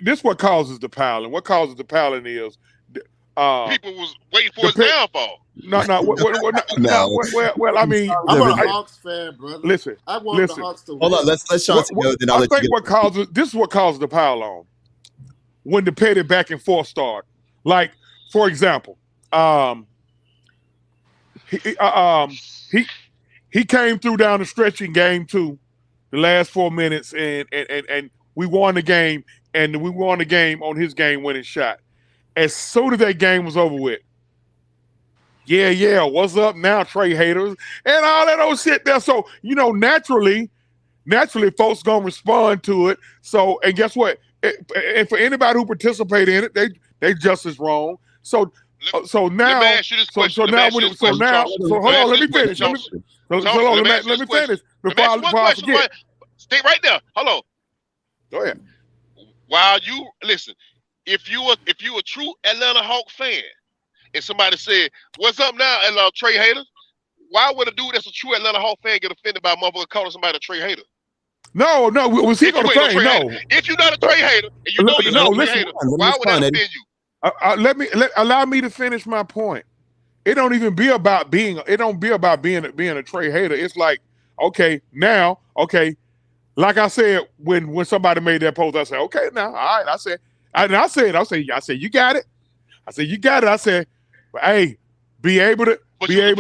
This is what causes the piling. What causes the piling is people was waiting for his downfall. No. Well, I mean, I'm a Hawks fan, brother. Listen, I want the Hawks to win. Hold on, let's Chauncey go. Then I'll let you go. This is what causes the pile on when the petty back and forth start. Like, for example, he came through down the stretch in game 2, the last 4 minutes, and we won the game, and we won the game on his game-winning shot. As soon as that game was over with, what's up now, Trey haters, and all that old shit there. So, naturally, folks gonna respond to it. So, and guess what? And for anybody who participate in it, they just as wrong. So now, hold on, let me finish. Let me finish before I forget. Stay right there. Hello. Go ahead. While you listen, if you a true Atlanta Hawk fan, and somebody said, "What's up now, Trey hater?" Why would a dude that's a true Atlanta Hawk fan get offended by a motherfucker calling somebody a Trey hater? No. Was he going to say no? If you're not a Trey hater, and you know you're not a Trey hater, why would that offend you? Allow me to finish my point. It don't even be about being. It don't be about being a Trey hater. It's like, okay, like I said when somebody made that post, I said, okay, now, all right. I said, you got it. I said, you got it. I said, hey, be able to take it. But you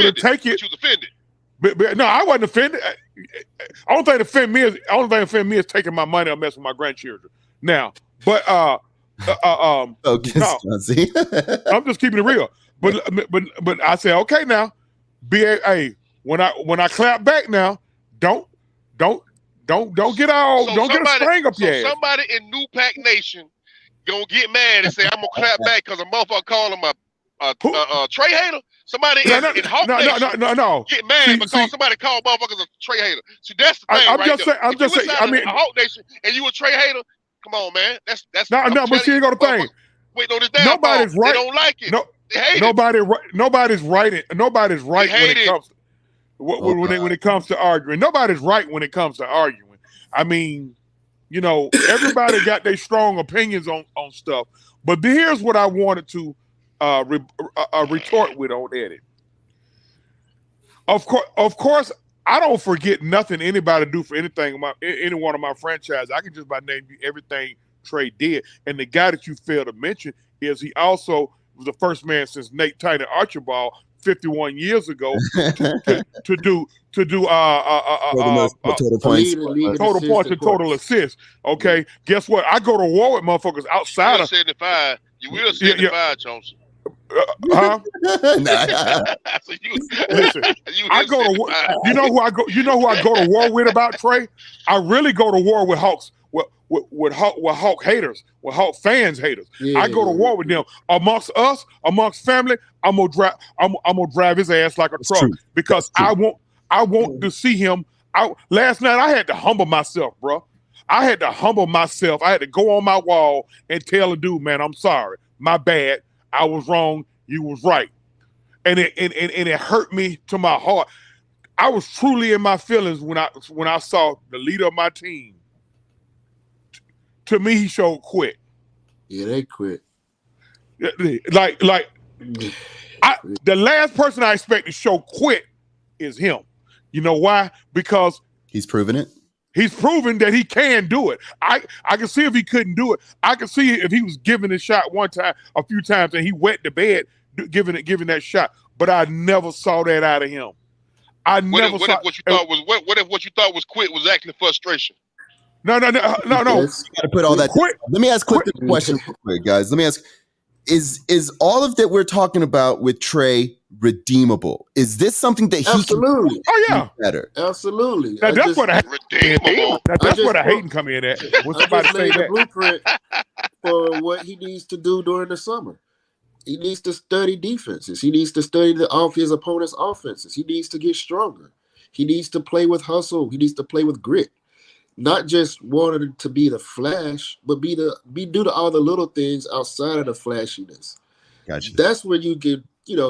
was offended. But no, I wasn't offended. Only thing offend me is taking my money or messing with my grandchildren. Now, but no, I'm just keeping it real. But I said, okay, now, when I clap back now, don't get a string up your ass. Somebody in New Pack Nation gonna get mad and say, I'm gonna clap back because a motherfucker called him a Trey hater. Somebody in Hawk Nation get mad because somebody called motherfuckers a Trey hater. See, that's the thing I'm just saying. I mean, a Hawk Nation and you a Trey hater? Come on, man. That's no. But see, you got the thing. Wait, no, this nobody's right. They don't like it. No, they hate nobody's right. Nobody's right when it comes to arguing. Nobody's right when it comes to arguing. I mean, everybody got their strong opinions on stuff. But here's what I wanted to retort with on Eddie. Of course, I don't forget nothing anybody do for anything any one of my franchises. I can just by name you everything Trey did. And the guy that you failed to mention is he also was the first man since Nate Titan Archibald 51 years ago to do total points and total assists. Okay, guess what? I go to war with motherfuckers outside of 75. You will 75, Chauncey. Listen, I go to war. You know who I go. You know who I go to war with about Trey? I really go to war with Hawks. With Hawk haters, with Hawk fans haters. I go to war with them. Amongst us, amongst family, I'm gonna drive his ass like a truck because I want to see him out. Last night I had to humble myself, bro. I had to humble myself. I had to go on my wall and tell a dude, man, I'm sorry. My bad. I was wrong. You was right. And it hurt me to my heart. I was truly in my feelings when I saw the leader of my team. To me, he showed quit. Yeah, they quit. Like the last person I expect to show quit is him. You know why? Because he's proven it. He's proven that he can do it. I can see if he couldn't do it. I can see if he was given a shot a few times, and he wet the bed giving that shot. But I never saw that out of him. I What never if saw. what you thought was what if what you thought was quit was actually frustration? No. Yes. Got to put all that. Quit. Let me ask Clifton a question real quick, guys. Let me ask: Is all of that we're talking about with Trey redeemable? Is this something that he Absolutely. Oh can yeah. do better? Absolutely. Now, that's what I Redeemable. that's where the hating come in at. When I somebody just say made the that. blueprint for what he needs to do during the summer. He needs to study defenses. He needs to study his opponent's offenses. He needs to get stronger. He needs to play with hustle. He needs to play with grit. Not just wanting to be the flash, but do all the little things outside of the flashiness. Gotcha. That's where you can,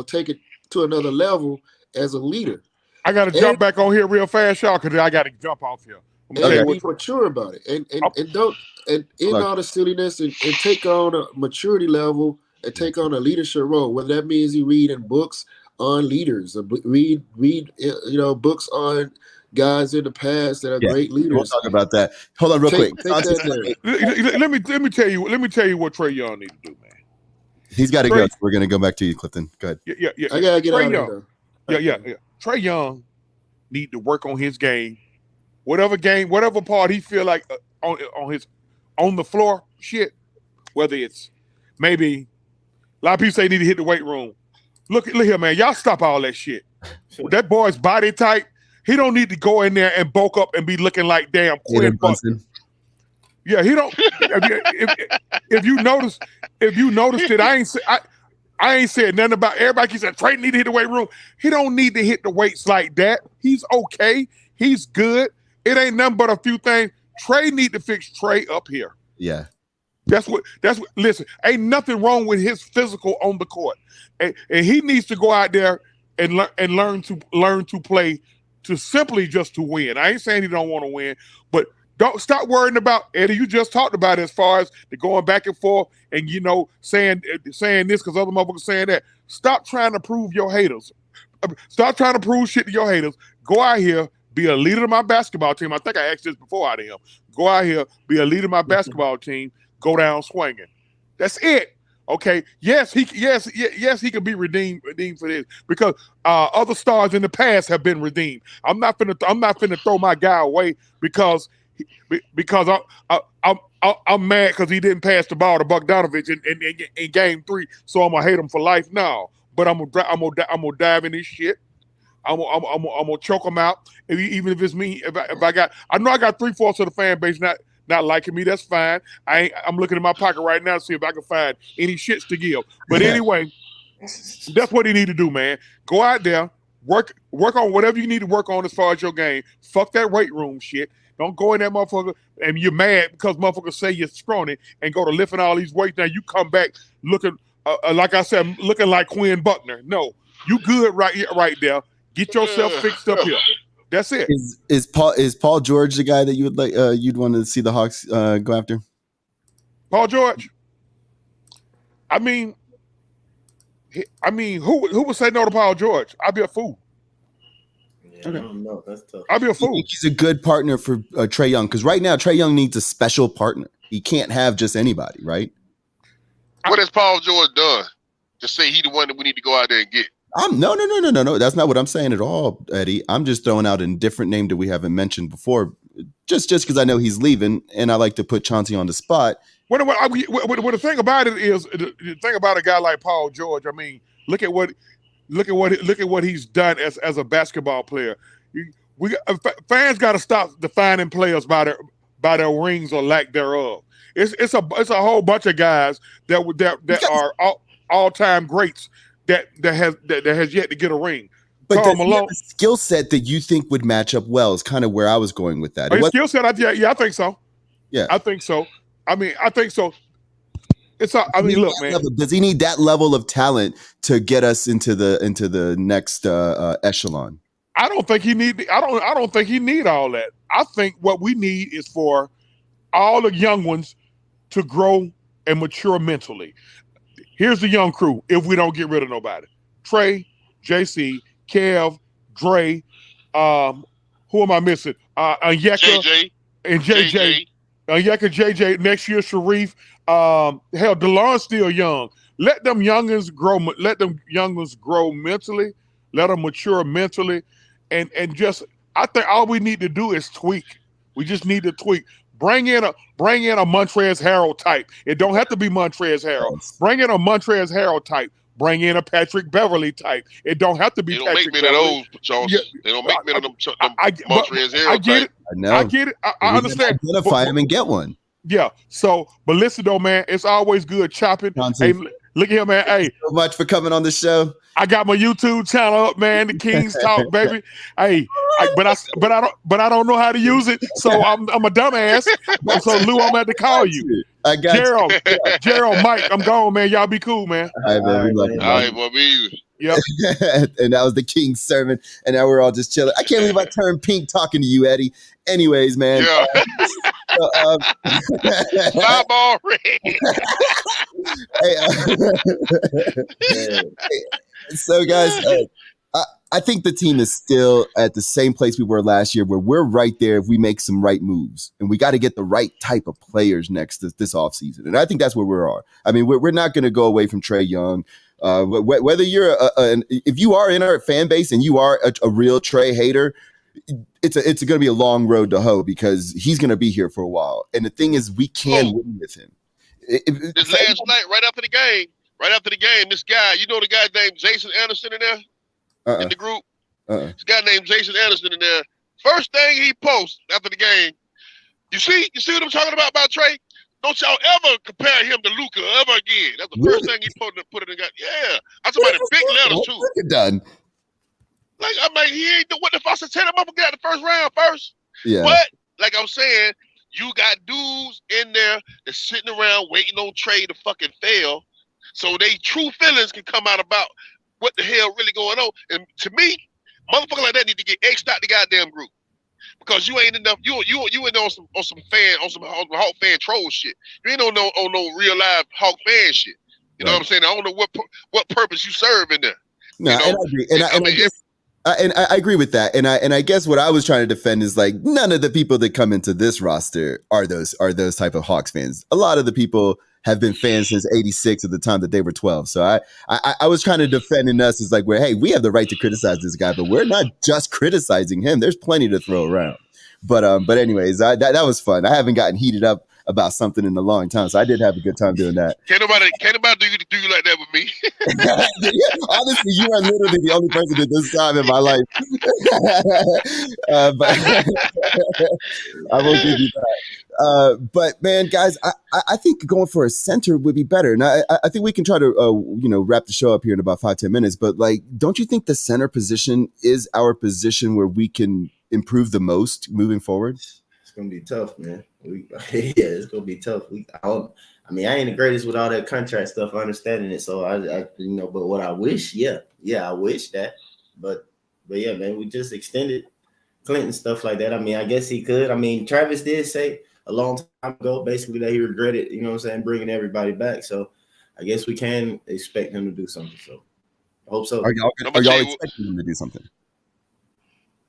take it to another level as a leader. I got to jump back on here real fast, y'all, because I got to jump off here. I'm gonna tell you Be what. mature about it, and don't end all the silliness and take on a maturity level and take on a leadership role. Whether that means you read in books on leaders, or read books on guys in the past that are great We'll leaders. talk about that. Hold on, real quick. Take that there. Let me tell you what Trey Young need to do, man. He's got to go. So we're gonna go back to you, Clifton. Go ahead. Yeah. I gotta get Trey out Young. of there. Yeah. Trey Young need to work on his game, whatever part he feel like on the floor shit. Whether it's maybe a lot of people say he need to hit the weight room. Look here, man. Y'all stop all that shit. That boy's body type. He don't need to go in there and bulk up and be looking like damn Quinn Buckner. Yeah, he don't. If you noticed it, I ain't said nothing about everybody. He said Trey need to hit the weight room. He don't need to hit the weights like that. He's okay. He's good. It ain't nothing but a few things. Trey need to fix Trey up here. Yeah. That's what. Listen, ain't nothing wrong with his physical on the court, and he needs to go out there and learn to play to simply just to win. I ain't saying he don't want to win, but don't stop worrying about Eddie. You just talked about it as far as the going back and forth and saying this because other motherfuckers saying that. Stop trying to prove your haters. Stop trying to prove shit to your haters. Go out here, be a leader of my basketball team. I think I asked this before out of him. Go out here, be a leader of my basketball team. Go down swinging. That's it. Okay. Yes, he can be redeemed for this because other stars in the past have been redeemed. I'm not finna throw my guy away because I'm mad because he didn't pass the ball to Bogdanovich in game 3, so I'm gonna hate him for life now. But I'm gonna dive in this shit. I'm gonna choke him out. Even if it's me, I know I got 3/4 of the fan base not liking me. That's fine. I'm looking in my pocket right now to see if I can find any shits to give. But anyway, that's what he need to do, man. Go out there, work on whatever you need to work on as far as your game. Fuck that weight room shit. Don't go in that motherfucker and you're mad because motherfuckers say you're scrawny and go to lifting all these weights. Now you come back looking like I said, looking like Quinn Buckner. No, you good right there. Get yourself fixed up here. That's it. Is Paul George the guy that you would like? You'd want to see the Hawks go after? Paul George. I mean, who would say no to Paul George? I'd be a fool. Yeah, okay. I don't know. That's tough. I'd be a fool. He's a good partner for Trey Young because right now Trey Young needs a special partner. He can't have just anybody, right? What has Paul George done to say he the one that we need to go out there and get? No. That's not what I'm saying at all, Eddie. I'm just throwing out a different name that we haven't mentioned before, just because I know he's leaving, and I like to put Chauncey on the spot. What the thing about it is, the thing about a guy like Paul George. I mean, look at what he's done as a basketball player. Fans got to stop defining players by their rings or lack thereof. It's a whole bunch of guys that are all-time greats. That has yet to get a ring. But does he have a skill set that you think would match up well is kind of where I was going with that. Skill set, I think so. Yeah. I think so. I think so. Look, man. Does he need that level of talent to get us into the next echelon? I don't think he need all that. I think what we need is for all the young ones to grow and mature mentally. Here's the young crew if we don't get rid of nobody. Trey, JC, Kev, Dre, who am I missing? Onyeka JJ. And JJ. Onyeka, JJ, next year Sharif. Hell, DeLon's still young. Let them youngins grow mentally. Let them mature mentally. and just I think all we need to do is tweak. We just need to tweak. Bring in a Montrezl Harrell type. It don't have to be Montrezl Harrell. Bring in a Montrezl Harrell type. Bring in a Patrick Beverly type. It don't have to be. They don't Patrick make many Beverly. of those, Chauncey. They don't make many of them. Montrezl Harrell I get type. it. I know. I get it. I understand. Identify him and get one. Yeah. So, but listen though, man, it's always good chopping. Chauncey. Hey, look here, man. Hey, so much for coming on the show. I got my YouTube channel up, man. The Kings Talk, baby. Hey, but I don't know how to use it, so I'm a dumbass. So Lou, I'm at to call you. I got Gerald, Gerald, Mike, I'm gone, man. Y'all be cool, man. All right, man. We love you. All right, well, me either. Yep. And that was the King's sermon, and now we're all just chilling. I can't believe I turned pink talking to you, Eddie. Anyways, man. Yeah. Fireball red. So, guys, I think the team is still at the same place we were last year, where we're right there if we make some right moves. And we got to get the right type of players next this offseason. And I think that's where we are. I mean, we're not going to go away from Trae Young. Whether you're if you are in our fan base and you are a real Trae hater, it's going to be a long road to hoe, because he's going to be here for a while. And the thing is, we can win with him. This last night, right after the game, this guy, you know the guy named Jason Anderson in there? In the group? This guy named Jason Anderson in there. First thing he posts after the game, you see what I'm talking about Trae? Don't y'all ever compare him to Luka ever again. That's the first thing he put it in the guy. Yeah. I talking about in big letters too. Done. Like, I'm like, he ain't what if I said tell him up and get out the first round first? Yeah. But like I'm saying, you got dudes in there that's sitting around waiting on Trae to fucking fail, so they true feelings can come out about what the hell really going on. And to me, motherfuckers like that need to get X'd out the goddamn group, because you ain't enough. You ain't on some Hawk fan troll shit. You ain't on no real live Hawk fan shit. You know what I'm saying? I don't know what purpose you serve in there. No, you know? and I agree. And I agree with that. And I guess what I was trying to defend is, like, none of the people that come into this roster are those type of Hawks fans. A lot of the people have been fans since '86, at the time that they were 12. So I was trying to defend us as like, hey, we have the right to criticize this guy, but we're not just criticizing him. There's plenty to throw around. But anyways, that was fun. I haven't gotten heated up about something in a long time, so I did have a good time doing that. Can't nobody do you like that with me. Yeah, honestly, you are literally the only person at this time in my life. But I won't give you that. But man, guys, I think going for a center would be better. And I think we can try to wrap the show up here in about 5-10 minutes. But like, don't you think the center position is our position where we can improve the most moving forward? It's gonna be tough, man. It's gonna be tough. I ain't the greatest with all that contract stuff, understanding it. So I but what I wish, I wish that. But yeah, man, we just extended Clinton, stuff like that. I guess he could. Travis did say a long time ago, basically, that he regretted, bringing everybody back. So I guess we can expect him to do something. So I hope so. Are y'all expecting him to do something?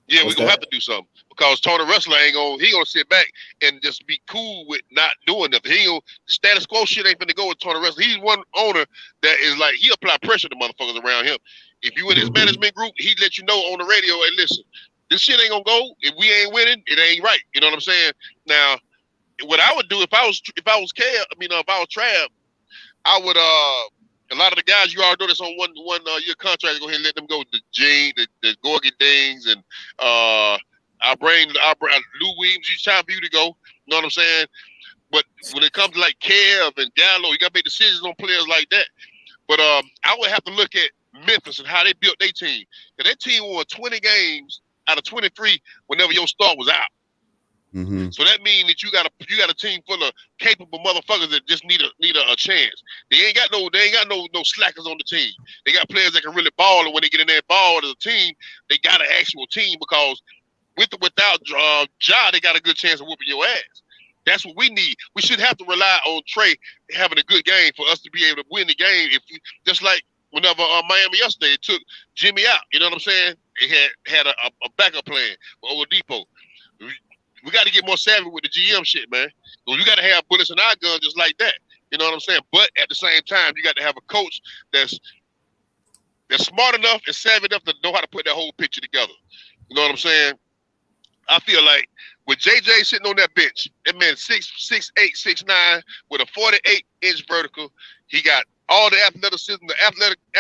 Yeah, we're gonna have to do something, because Tony Russell he gonna sit back and just be cool with not doing nothing. Status quo shit ain't finna go with Tony Russell. He's one owner that is like, he apply pressure to motherfuckers around him. If you in his management group, he'd let you know on the radio, hey, listen, this shit ain't gonna go. If we ain't winning, it ain't right. You know what I'm saying? Now, what I would do if I was Trav, I would a lot of the guys you already know that's on one year contract, go ahead and let them go. The Gene, the Gorgie Dings, and I'll bring Lou Williams. It's time for you to go. You know what I'm saying? But when it comes to like Kev and Gallo, you got to make decisions on players like that. But I would have to look at Memphis and how they built their team. And their team won 20 games out of 23 whenever your star was out. Mm-hmm. So that means that you got a team full of capable motherfuckers that just need a chance. They ain't got no slackers on the team. They got players that can really ball, and when they get in that ball as a team, they got an actual team, because without Ja, they got a good chance of whooping your ass. That's what we need. We should have to rely on Trae having a good game for us to be able to win the game. Just like whenever Miami yesterday took Jimmy out, you know what I'm saying? They had a backup plan for Oladipo. We got to get more savvy with the GM shit, man. We got to have bullets in our gun just like that. You know what I'm saying? But at the same time, you got to have a coach that's smart enough and savvy enough to know how to put that whole picture together. You know what I'm saying? I feel like with JJ sitting on that bench, that man 6'8", 6'9", with a 48-inch vertical. He got all the athleticism, the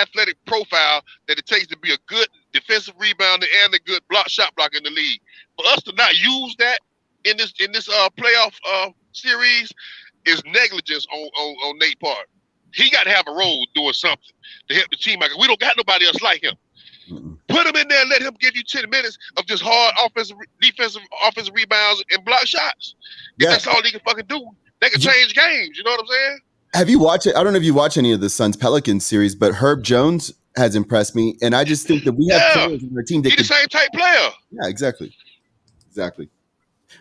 athletic profile that it takes to be a good defensive rebounder and a good shot blocker in the league. For us to not use that in this playoff series is negligence on Nate's part. He got to have a role doing something to help the team out. We don't got nobody else like him. Put him in there and let him give you 10 minutes of just hard offensive rebounds and block shots. If that's all he can fucking do, they can change games. You know what I'm saying? Have you watched it? I don't know if you watch any of the Suns Pelicans series, but Herb Jones has impressed me. And I just think that we have players on our team that he's the same type player. Yeah, exactly.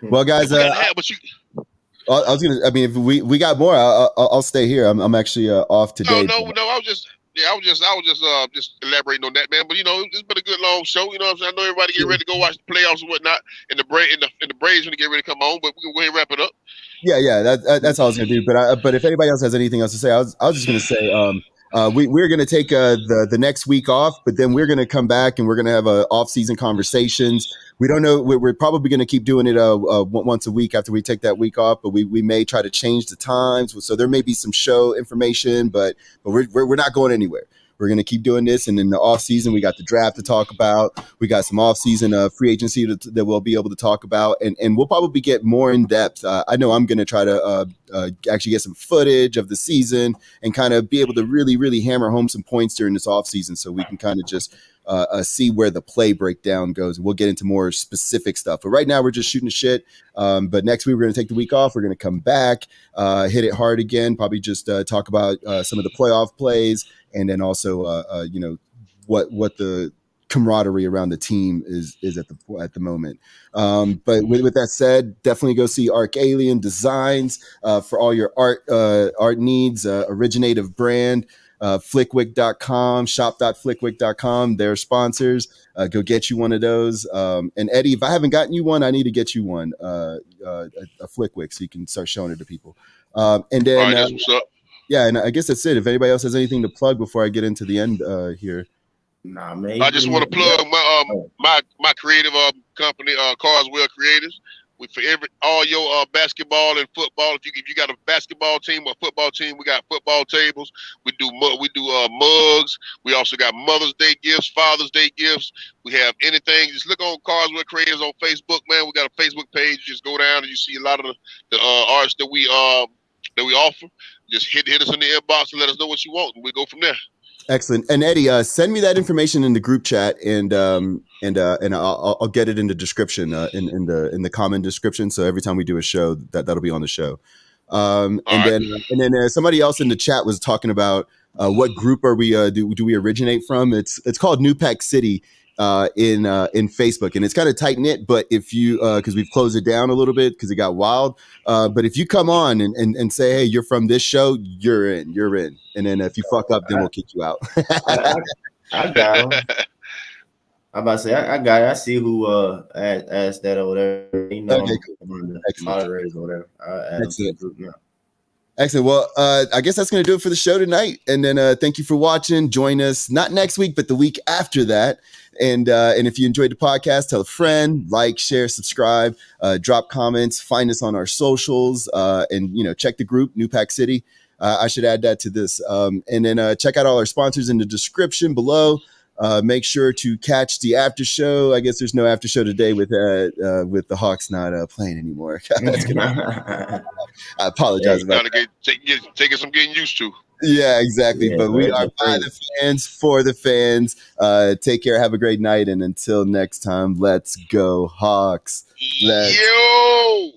Well, guys, I was gonna. I mean, if we got more, I'll stay here. I'm actually off today. No. I was just elaborating on that, man. But it's been a good long show. You know what I'm saying? I know everybody get ready to go watch the playoffs and whatnot, and the Braves when they get ready to come on. But we can go ahead and wrap it up. Yeah. That's all I was gonna do. But if anybody else has anything else to say, I was just gonna say we're gonna take the next week off, but then we're gonna come back and we're gonna have off-season conversations. We don't know. We're probably going to keep doing it once a week after we take that week off, but we may try to change the times. So there may be some show information, but we're not going anywhere. We're going to keep doing this. And in the off season, we got the draft to talk about. We got some off season free agency that we'll be able to talk about. And we'll probably get more in depth. I know I'm going to try to actually get some footage of the season and kind of be able to really, really hammer home some points during this off season so we can kind of just see where the play breakdown goes. We'll get into more specific stuff. But right now we're just shooting the shit. But next week we're going to take the week off. We're going to come back, hit it hard again, probably just talk about some of the playoff plays. And then also, what the camaraderie around the team is at the moment. But with that said, definitely go see Arc Alien Designs for all your art needs. Originative brand. Flickwick.com, shop.flickwick.com. They're sponsors. Go get you one of those. And Eddie, if I haven't gotten you one, I need to get you one, a Flickwick, so you can start showing it to people. And then, all right, that's what's up. Yeah, and I guess that's it. If anybody else has anything to plug before I get into the end here. Nah, man. I just want to plug my creative company, Carswell Creators. For all your basketball and football, if you got a basketball team or a football team, we got football tables. We do mugs. We also got Mother's Day gifts, Father's Day gifts. We have anything. Just look on Carswell Creators on Facebook, man. We got a Facebook page. Just go down and you see a lot of the arts that we offer. Just hit us in the inbox and let us know what you want, and we go from there. Excellent. And Eddie, send me that information in the group chat, and I'll get it in the description, in the comment description. So every time we do a show, that'll be on the show. And then somebody else in the chat was talking about what group are we do we originate from? It's called New Pack City in Facebook, and it's kind of tight knit. But if you because we've closed it down a little bit because it got wild. But if you come on and say, hey, you're from this show, you're in. And then if you fuck up, then we'll kick you out. I got him. I'm about to say I got it. I see who asked that over there. You know, okay, cool. One of the moderators or whatever. I'll add them to the group now. Excellent. Well, I guess that's going to do it for the show tonight. And then thank you for watching. Join us not next week, but the week after that. And if you enjoyed the podcast, tell a friend, like, share, subscribe, drop comments, find us on our socials, and check the group, New Pack City. I should add that to this. And then check out all our sponsors in the description below. Make sure to catch the after show. I guess there's no after show today with the Hawks not playing anymore. I apologize about that. Taking some getting used to. Yeah, exactly. Yeah, but we are by the fans, for the fans. Take care. Have a great night. And until next time, let's go Hawks. Yo!